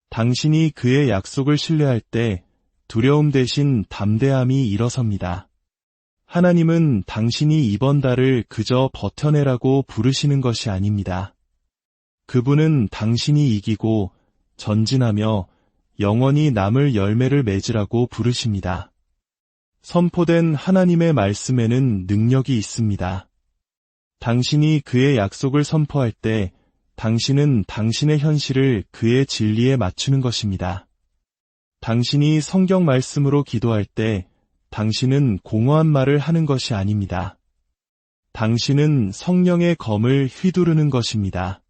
당신이 그의 약속을 신뢰할 때 두려움 대신 담대함이 일어섭니다. 하나님은 당신이 이번 달을 그저 버텨내라고 부르시는 것이 아닙니다. 그분은 당신이 이기고 전진하며 영원히 남을 열매를 맺으라고 부르십니다. 선포된 하나님의 말씀에는 능력이 있습니다. 당신이 그의 약속을 선포할 때 당신은 당신의 현실을 그의 진리에 맞추는 것입니다. 당신이 성경 말씀으로 기도할 때 당신은 공허한 말을 하는 것이 아닙니다. 당신은 성령의 검을 휘두르는 것입니다.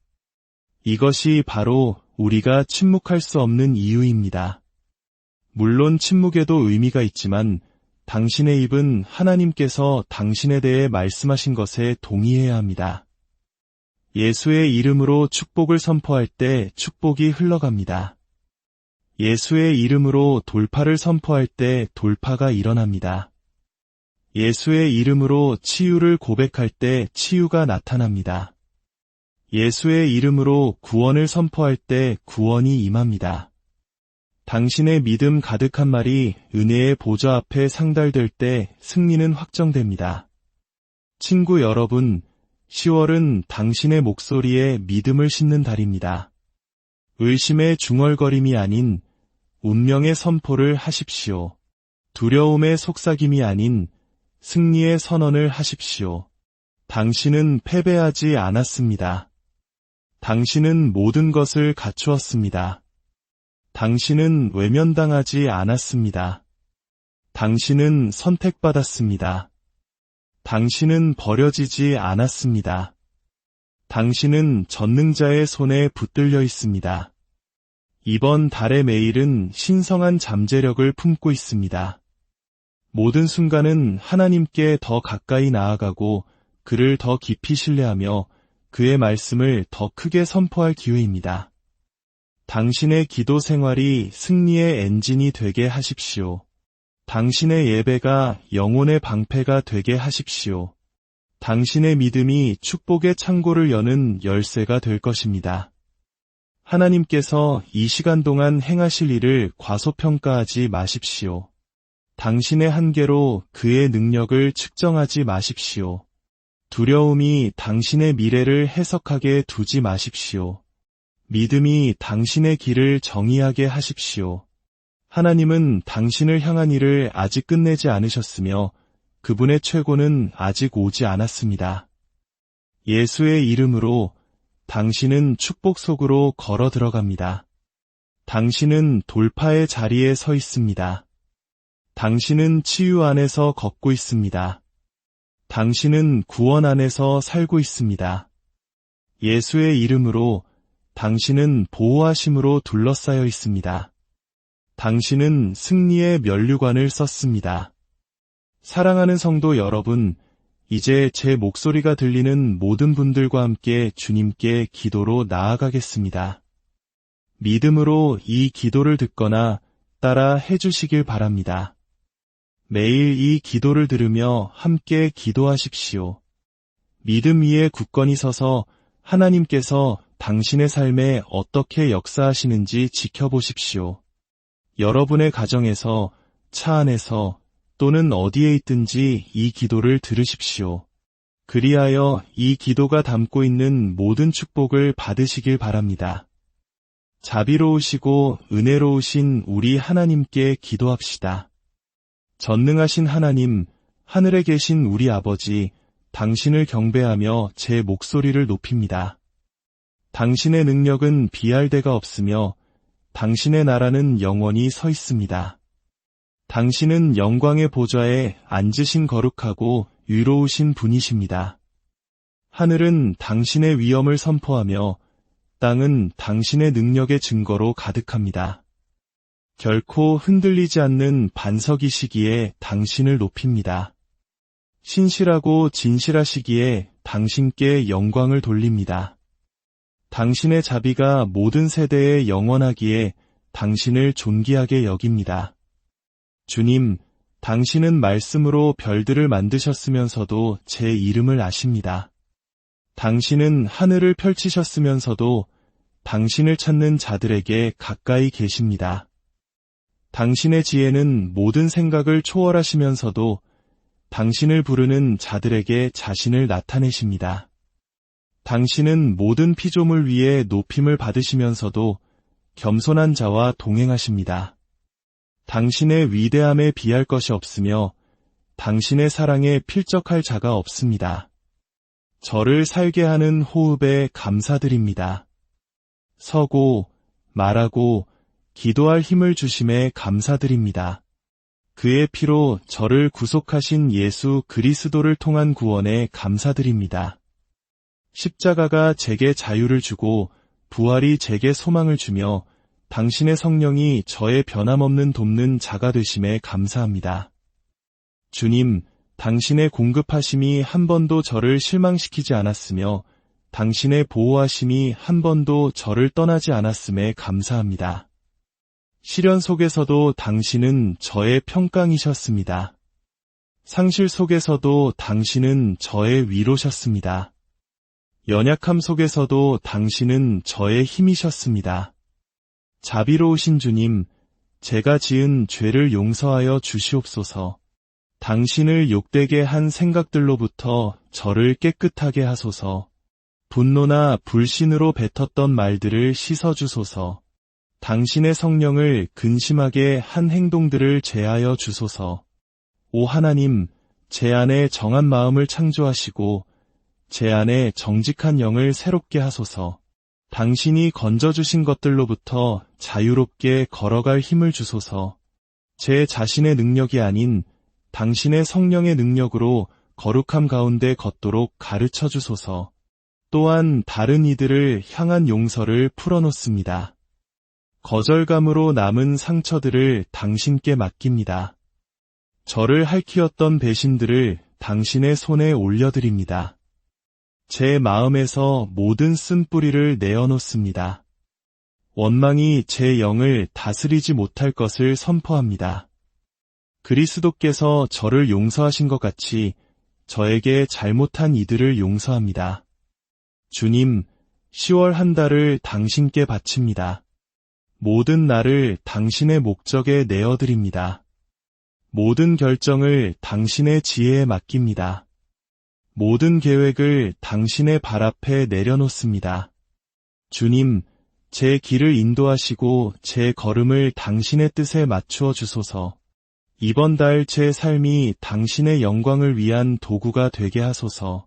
이것이 바로 우리가 침묵할 수 없는 이유입니다. 물론 침묵에도 의미가 있지만 당신의 입은 하나님께서 당신에 대해 말씀하신 것에 동의해야 합니다. 예수의 이름으로 축복을 선포할 때 축복이 흘러갑니다. 예수의 이름으로 돌파를 선포할 때 돌파가 일어납니다. 예수의 이름으로 치유를 고백할 때 치유가 나타납니다. 예수의 이름으로 구원을 선포할 때 구원이 임합니다. 당신의 믿음 가득한 말이 은혜의 보좌 앞에 상달될 때 승리는 확정됩니다. 친구 여러분, 10월은 당신의 목소리에 믿음을 심는 달입니다. 의심의 중얼거림이 아닌 운명의 선포를 하십시오. 두려움의 속삭임이 아닌 승리의 선언을 하십시오. 당신은 패배하지 않았습니다. 당신은 모든 것을 갖추었습니다. 당신은 외면당하지 않았습니다. 당신은 선택받았습니다. 당신은 버려지지 않았습니다. 당신은 전능자의 손에 붙들려 있습니다. 이번 달의 매일은 신성한 잠재력을 품고 있습니다. 모든 순간은 하나님께 더 가까이 나아가고 그를 더 깊이 신뢰하며 그의 말씀을 더 크게 선포할 기회입니다. 당신의 기도 생활이 승리의 엔진이 되게 하십시오. 당신의 예배가 영혼의 방패가 되게 하십시오. 당신의 믿음이 축복의 창고를 여는 열쇠가 될 것입니다. 하나님께서 이 시간 동안 행하실 일을 과소평가하지 마십시오. 당신의 한계로 그의 능력을 측정하지 마십시오. 두려움이 당신의 미래를 해석하게 두지 마십시오. 믿음이 당신의 길을 정의하게 하십시오. 하나님은 당신을 향한 일을 아직 끝내지 않으셨으며 그분의 최고는 아직 오지 않았습니다. 예수의 이름으로 당신은 축복 속으로 걸어 들어갑니다. 당신은 돌파의 자리에 서 있습니다. 당신은 치유 안에서 걷고 있습니다. 당신은 구원 안에서 살고 있습니다. 예수의 이름으로 당신은 보호하심으로 둘러싸여 있습니다. 당신은 승리의 면류관을 썼습니다. 사랑하는 성도 여러분, 이제 제 목소리가 들리는 모든 분들과 함께 주님께 기도로 나아가겠습니다. 믿음으로 이 기도를 듣거나 따라 해주시길 바랍니다. 매일 이 기도를 들으며 함께 기도하십시오. 믿음 위에 굳건히 서서 하나님께서 당신의 삶에 어떻게 역사하시는지 지켜보십시오. 여러분의 가정에서, 차 안에서 또는 어디에 있든지 이 기도를 들으십시오. 그리하여 이 기도가 담고 있는 모든 축복을 받으시길 바랍니다. 자비로우시고 은혜로우신 우리 하나님께 기도합시다. 전능하신 하나님, 하늘에 계신 우리 아버지, 당신을 경배하며 제 목소리를 높입니다. 당신의 능력은 비할 데가 없으며 당신의 나라는 영원히 서 있습니다. 당신은 영광의 보좌에 앉으신 거룩하고 위로우신 분이십니다. 하늘은 당신의 위엄을 선포하며 땅은 당신의 능력의 증거로 가득합니다. 결코 흔들리지 않는 반석이시기에 당신을 높입니다. 신실하고 진실하시기에 당신께 영광을 돌립니다. 당신의 자비가 모든 세대에 영원하기에 당신을 존귀하게 여깁니다. 주님, 당신은 말씀으로 별들을 만드셨으면서도 제 이름을 아십니다. 당신은 하늘을 펼치셨으면서도 당신을 찾는 자들에게 가까이 계십니다. 당신의 지혜는 모든 생각을 초월하시면서도 당신을 부르는 자들에게 자신을 나타내십니다. 당신은 모든 피조물 위에 높임을 받으시면서도 겸손한 자와 동행하십니다. 당신의 위대함에 비할 것이 없으며 당신의 사랑에 필적할 자가 없습니다. 저를 살게 하는 호흡에 감사드립니다. 서고, 말하고, 기도할 힘을 주심에 감사드립니다. 그의 피로 저를 구속하신 예수 그리스도를 통한 구원에 감사드립니다. 십자가가 제게 자유를 주고 부활이 제게 소망을 주며 당신의 성령이 저의 변함없는 돕는 자가 되심에 감사합니다. 주님, 당신의 공급하심이 한 번도 저를 실망시키지 않았으며 당신의 보호하심이 한 번도 저를 떠나지 않았음에 감사합니다. 시련 속에서도 당신은 저의 평강이셨습니다. 상실 속에서도 당신은 저의 위로셨습니다. 연약함 속에서도 당신은 저의 힘이셨습니다. 자비로우신 주님, 제가 지은 죄를 용서하여 주시옵소서. 당신을 욕되게 한 생각들로부터 저를 깨끗하게 하소서. 분노나 불신으로 뱉었던 말들을 씻어주소서. 당신의 성령을 근심하게 한 행동들을 제하여 주소서. 오 하나님, 제 안에 정한 마음을 창조하시고 제 안에 정직한 영을 새롭게 하소서. 당신이 건져주신 것들로부터 자유롭게 걸어갈 힘을 주소서. 제 자신의 능력이 아닌 당신의 성령의 능력으로 거룩함 가운데 걷도록 가르쳐 주소서. 또한 다른 이들을 향한 용서를 풀어놓습니다. 거절감으로 남은 상처들을 당신께 맡깁니다. 저를 핥히었던 배신들을 당신의 손에 올려드립니다. 제 마음에서 모든 쓴뿌리를 내어놓습니다. 원망이 제 영을 다스리지 못할 것을 선포합니다. 그리스도께서 저를 용서하신 것 같이 저에게 잘못한 이들을 용서합니다. 주님, 10월 한 달을 당신께 바칩니다. 모든 날을 당신의 목적에 내어드립니다. 모든 결정을 당신의 지혜에 맡깁니다. 모든 계획을 당신의 발 앞에 내려놓습니다. 주님, 제 길을 인도하시고 제 걸음을 당신의 뜻에 맞추어 주소서. 이번 달 제 삶이 당신의 영광을 위한 도구가 되게 하소서.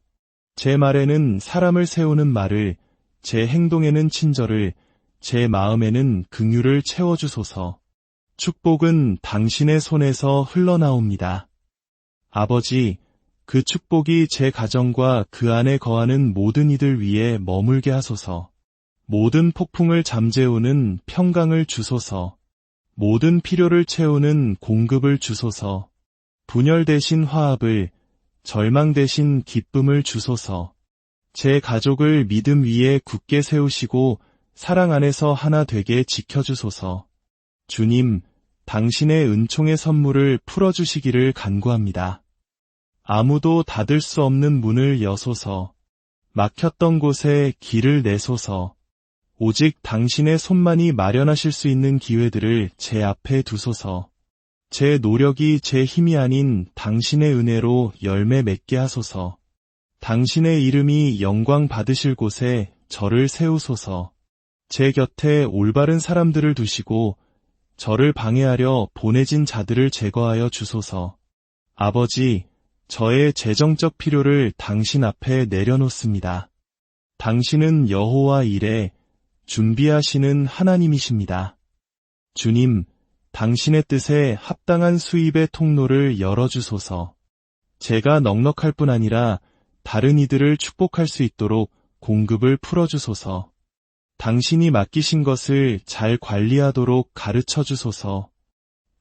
제 말에는 사람을 세우는 말을, 제 행동에는 친절을, 제 마음에는 긍휼을 채워주소서. 축복은 당신의 손에서 흘러나옵니다. 아버지, 그 축복이 제 가정과 그 안에 거하는 모든 이들 위에 머물게 하소서. 모든 폭풍을 잠재우는 평강을 주소서. 모든 필요를 채우는 공급을 주소서. 분열 대신 화합을, 절망 대신 기쁨을 주소서. 제 가족을 믿음 위에 굳게 세우시고 사랑 안에서 하나 되게 지켜주소서. 주님, 당신의 은총의 선물을 풀어주시기를 간구합니다. 아무도 닫을 수 없는 문을 여소서. 막혔던 곳에 길을 내소서. 오직 당신의 손만이 마련하실 수 있는 기회들을 제 앞에 두소서. 제 노력이 제 힘이 아닌 당신의 은혜로 열매 맺게 하소서. 당신의 이름이 영광 받으실 곳에 저를 세우소서. 제 곁에 올바른 사람들을 두시고 저를 방해하려 보내진 자들을 제거하여 주소서. 아버지, 저의 재정적 필요를 당신 앞에 내려놓습니다. 당신은 여호와 이레, 준비하시는 하나님이십니다. 주님, 당신의 뜻에 합당한 수입의 통로를 열어주소서. 제가 넉넉할 뿐 아니라 다른 이들을 축복할 수 있도록 공급을 풀어주소서. 당신이 맡기신 것을 잘 관리하도록 가르쳐 주소서.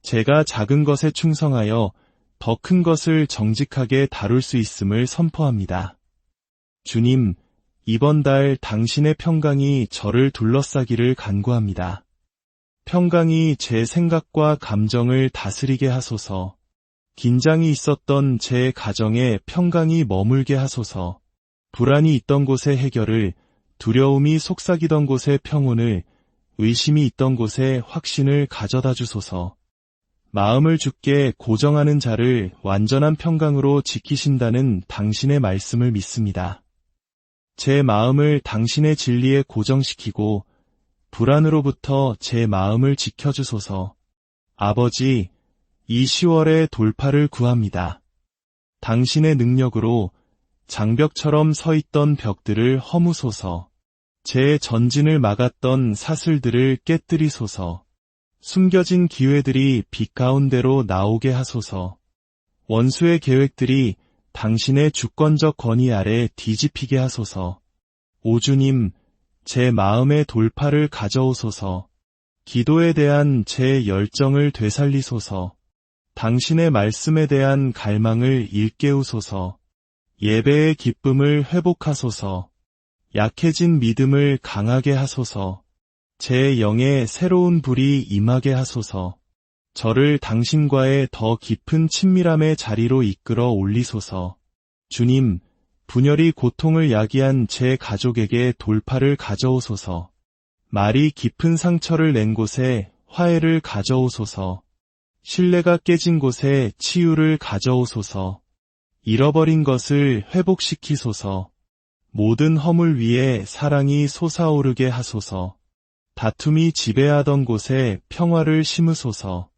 제가 작은 것에 충성하여 더 큰 것을 정직하게 다룰 수 있음을 선포합니다. 주님, 이번 달 당신의 평강이 저를 둘러싸기를 간구합니다. 평강이 제 생각과 감정을 다스리게 하소서. 긴장이 있었던 제 가정에 평강이 머물게 하소서. 불안이 있던 곳의 해결을, 두려움이 속삭이던 곳의 평온을, 의심이 있던 곳에 확신을 가져다 주소서. 마음을 굳게 고정하는 자를 완전한 평강으로 지키신다는 당신의 말씀을 믿습니다. 제 마음을 당신의 진리에 고정시키고 불안으로부터 제 마음을 지켜주소서. 아버지, 이 10월의 돌파를 구합니다. 당신의 능력으로 장벽처럼 서 있던 벽들을 허무소서. 제 전진을 막았던 사슬들을 깨뜨리소서. 숨겨진 기회들이 빛 가운데로 나오게 하소서. 원수의 계획들이 당신의 주권적 권위 아래 뒤집히게 하소서. 오 주님, 제 마음의 돌파를 가져오소서. 기도에 대한 제 열정을 되살리소서. 당신의 말씀에 대한 갈망을 일깨우소서. 예배의 기쁨을 회복하소서. 약해진 믿음을 강하게 하소서. 제 영에 새로운 불이 임하게 하소서. 저를 당신과의 더 깊은 친밀함의 자리로 이끌어 올리소서. 주님, 분열이 고통을 야기한 제 가족에게 돌파를 가져오소서. 말이 깊은 상처를 낸 곳에 화해를 가져오소서. 신뢰가 깨진 곳에 치유를 가져오소서. 잃어버린 것을 회복시키소서. 모든 허물 위에 사랑이 솟아오르게 하소서. 다툼이 지배하던 곳에 평화를 심으소서.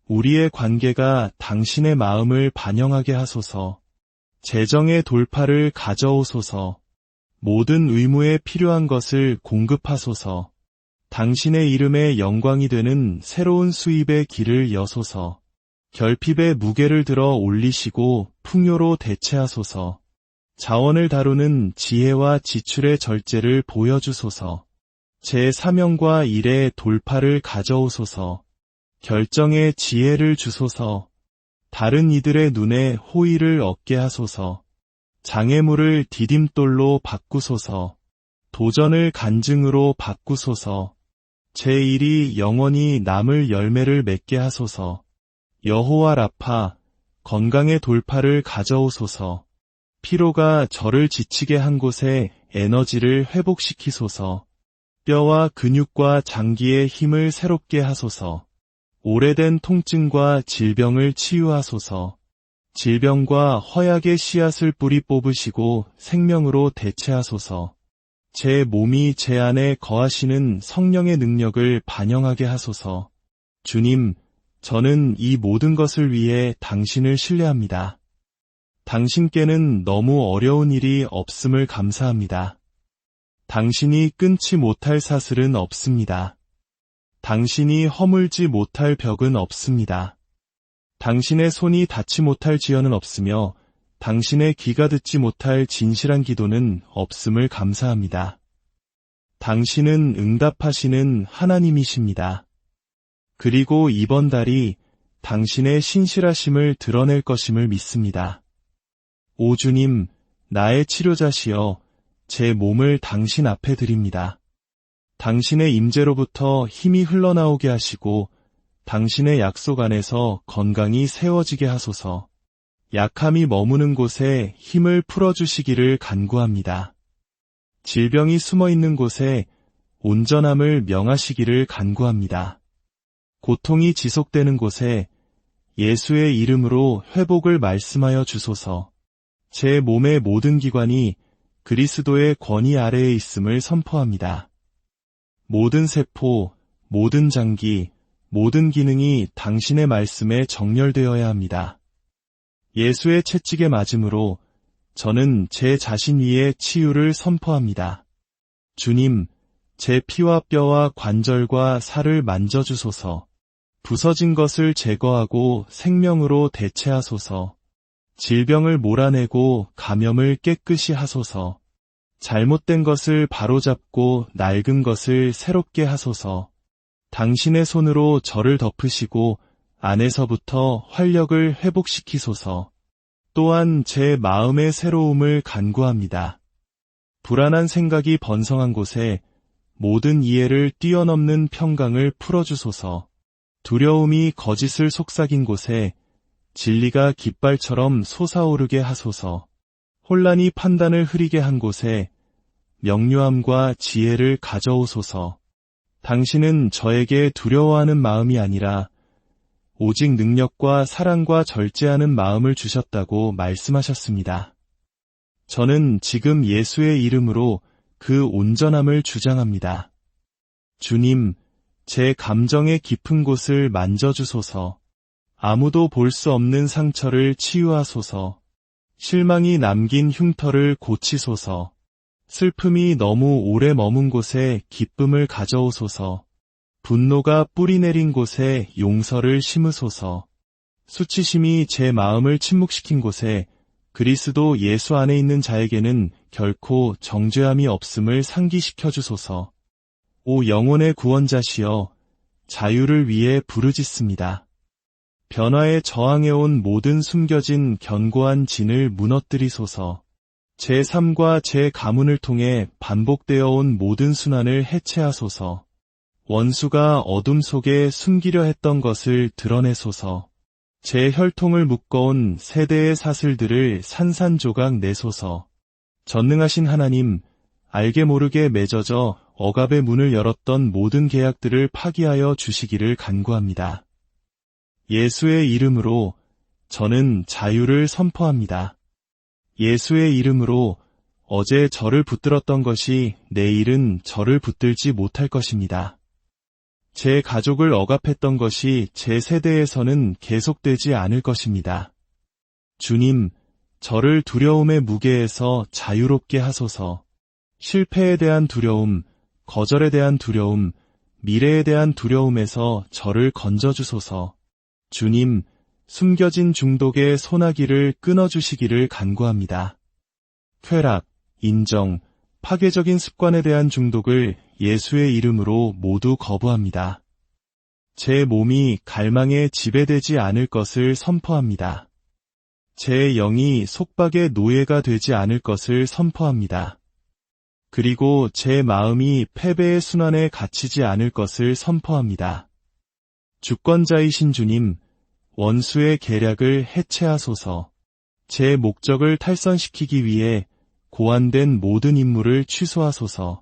우리의 관계가 당신의 마음을 반영하게 하소서. 재정의 돌파를 가져오소서. 모든 의무에 필요한 것을 공급하소서. 당신의 이름에 영광이 되는 새로운 수입의 길을 여소서. 결핍의 무게를 들어 올리시고 풍요로 대체하소서. 자원을 다루는 지혜와 지출의 절제를 보여주소서. 제 사명과 일의 돌파를 가져오소서. 결정의 지혜를 주소서. 다른 이들의 눈에 호의를 얻게 하소서. 장애물을 디딤돌로 바꾸소서. 도전을 간증으로 바꾸소서. 제 일이 영원히 남을 열매를 맺게 하소서. 여호와 라파, 건강의 돌파를 가져오소서. 피로가 저를 지치게 한 곳에 에너지를 회복시키소서. 뼈와 근육과 장기의 힘을 새롭게 하소서. 오래된 통증과 질병을 치유하소서. 질병과 허약의 씨앗을 뿌리 뽑으시고 생명으로 대체하소서. 제 몸이 제 안에 거하시는 성령의 능력을 반영하게 하소서. 주님, 저는 이 모든 것을 위해 당신을 신뢰합니다. 당신께는 너무 어려운 일이 없음을 감사합니다. 당신이 끊지 못할 사슬은 없습니다. 당신이 허물지 못할 벽은 없습니다. 당신의 손이 닿지 못할 지연은 없으며 당신의 귀가 듣지 못할 진실한 기도는 없음을 감사합니다. 당신은 응답하시는 하나님이십니다. 그리고 이번 달이 당신의 신실하심을 드러낼 것임을 믿습니다. 오 주님, 나의 치료자시여, 제 몸을 당신 앞에 드립니다. 당신의 임재로부터 힘이 흘러나오게 하시고 당신의 약속 안에서 건강이 세워지게 하소서. 약함이 머무는 곳에 힘을 풀어주시기를 간구합니다. 질병이 숨어있는 곳에 온전함을 명하시기를 간구합니다. 고통이 지속되는 곳에 예수의 이름으로 회복을 말씀하여 주소서. 제 몸의 모든 기관이 그리스도의 권위 아래에 있음을 선포합니다. 모든 세포, 모든 장기, 모든 기능이 당신의 말씀에 정렬되어야 합니다. 예수의 채찍에 맞음으로 저는 제 자신 위에 치유를 선포합니다. 주님, 제 피와 뼈와 관절과 살을 만져주소서. 부서진 것을 제거하고 생명으로 대체하소서. 질병을 몰아내고 감염을 깨끗이 하소서. 잘못된 것을 바로잡고 낡은 것을 새롭게 하소서. 당신의 손으로 저를 덮으시고 안에서부터 활력을 회복시키소서. 또한 제 마음의 새로움을 간구합니다. 불안한 생각이 번성한 곳에 모든 이해를 뛰어넘는 평강을 풀어주소서. 두려움이 거짓을 속삭인 곳에 진리가 깃발처럼 솟아오르게 하소서. 혼란이 판단을 흐리게 한 곳에 명료함과 지혜를 가져오소서. 당신은 저에게 두려워하는 마음이 아니라 오직 능력과 사랑과 절제하는 마음을 주셨다고 말씀하셨습니다. 저는 지금 예수의 이름으로 그 온전함을 주장합니다. 주님, 제 감정의 깊은 곳을 만져주소서. 아무도 볼 수 없는 상처를 치유하소서. 실망이 남긴 흉터를 고치소서. 슬픔이 너무 오래 머문 곳에 기쁨을 가져오소서. 분노가 뿌리 내린 곳에 용서를 심으소서. 수치심이 제 마음을 침묵시킨 곳에 그리스도 예수 안에 있는 자에게는 결코 정죄함이 없음을 상기시켜 주소서. 오 영혼의 구원자시여, 자유를 위해 부르짖습니다. 변화에 저항해온 모든 숨겨진 견고한 진을 무너뜨리소서. 제 삶과 제 가문을 통해 반복되어 온 모든 순환을 해체하소서. 원수가 어둠 속에 숨기려 했던 것을 드러내소서. 제 혈통을 묶어온 세대의 사슬들을 산산조각 내소서. 전능하신 하나님, 알게 모르게 맺어져 억압의 문을 열었던 모든 계약들을 파기하여 주시기를 간구합니다. 예수의 이름으로 저는 자유를 선포합니다. 예수의 이름으로 어제 저를 붙들었던 것이 내일은 저를 붙들지 못할 것입니다. 제 가족을 억압했던 것이 제 세대에서는 계속되지 않을 것입니다. 주님, 저를 두려움의 무게에서 자유롭게 하소서. 실패에 대한 두려움, 거절에 대한 두려움, 미래에 대한 두려움에서 저를 건져주소서. 주님, 숨겨진 중독의 소나기를 끊어주시기를 간구합니다. 쾌락, 인정, 파괴적인 습관에 대한 중독을 예수의 이름으로 모두 거부합니다. 제 몸이 갈망에 지배되지 않을 것을 선포합니다. 제 영이 속박의 노예가 되지 않을 것을 선포합니다. 그리고 제 마음이 패배의 순환에 갇히지 않을 것을 선포합니다. 주권자이신 주님, 원수의 계략을 해체하소서. 제 목적을 탈선시키기 위해 고안된 모든 임무를 취소하소서.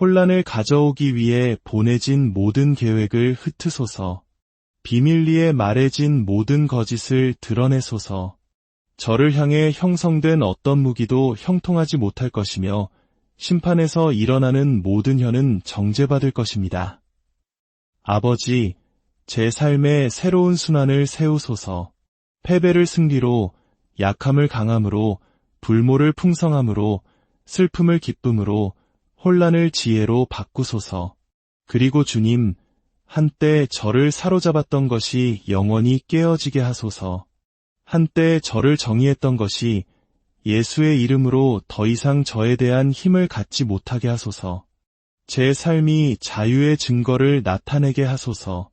혼란을 가져오기 위해 보내진 모든 계획을 흩으소서. 비밀리에 말해진 모든 거짓을 드러내소서. 저를 향해 형성된 어떤 무기도 형통하지 못할 것이며 심판에서 일어나는 모든 혀는 정죄받을 것입니다. 아버지, 제 삶에 새로운 순환을 세우소서. 패배를 승리로, 약함을 강함으로, 불모를 풍성함으로, 슬픔을 기쁨으로, 혼란을 지혜로 바꾸소서. 그리고 주님, 한때 저를 사로잡았던 것이 영원히 깨어지게 하소서. 한때 저를 정의했던 것이 예수의 이름으로 더 이상 저에 대한 힘을 갖지 못하게 하소서. 제 삶이 자유의 증거를 나타내게 하소서.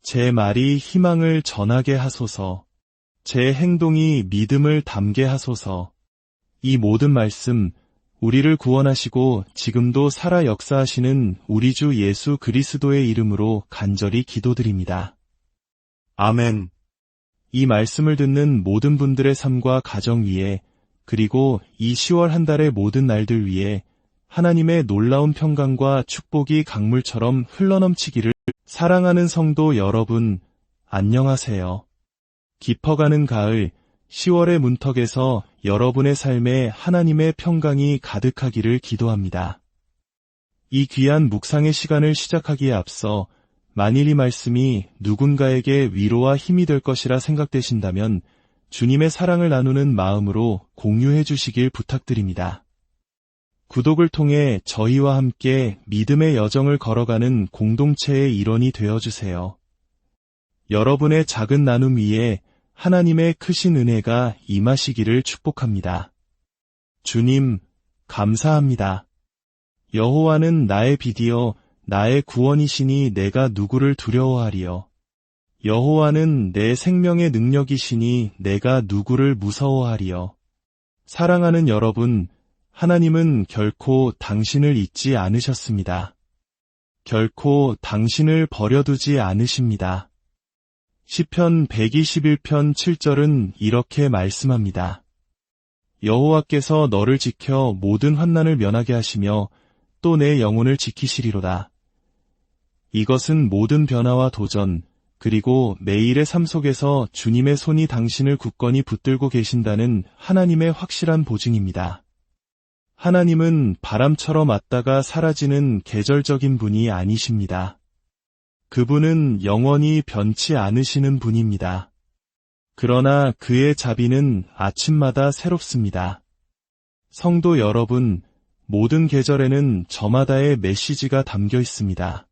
제 말이 희망을 전하게 하소서. 제 행동이 믿음을 담게 하소서. 이 모든 말씀, 우리를 구원하시고 지금도 살아 역사하시는 우리 주 예수 그리스도의 이름으로 간절히 기도드립니다. 아멘. 이 말씀을 듣는 모든 분들의 삶과 가정 위에, 그리고 이 10월 한 달의 모든 날들 위에 하나님의 놀라운 평강과 축복이 강물처럼 흘러넘치기를. 사랑하는 성도 여러분, 안녕하세요. 깊어가는 가을, 10월의 문턱에서 여러분의 삶에 하나님의 평강이 가득하기를 기도합니다. 이 귀한 묵상의 시간을 시작하기에 앞서 만일 이 말씀이 누군가에게 위로와 힘이 될 것이라 생각되신다면 주님의 사랑을 나누는 마음으로 공유해 주시길 부탁드립니다. 구독을 통해 저희와 함께 믿음의 여정을 걸어가는 공동체의 일원이 되어주세요. 여러분의 작은 나눔 위에 하나님의 크신 은혜가 임하시기를 축복합니다. 주님, 감사합니다. 여호와는 나의 빛이요 나의 구원이시니 내가 누구를 두려워하리요. 여호와는 내 생명의 능력이시니 내가 누구를 무서워하리요. 사랑하는 여러분, 하나님은 결코 당신을 잊지 않으셨습니다. 결코 당신을 버려두지 않으십니다. 시편 121편 7절은 이렇게 말씀합니다. 여호와께서 너를 지켜 모든 환난을 면하게 하시며 또 내 영혼을 지키시리로다. 이것은 모든 변화와 도전, 그리고 매일의 삶 속에서 주님의 손이 당신을 굳건히 붙들고 계신다는 하나님의 확실한 보증입니다. 하나님은 바람처럼 왔다가 사라지는 계절적인 분이 아니십니다. 그분은 영원히 변치 않으시는 분입니다. 그러나 그의 자비는 아침마다 새롭습니다. 성도 여러분, 모든 계절에는 저마다의 메시지가 담겨 있습니다.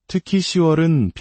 특히 10월은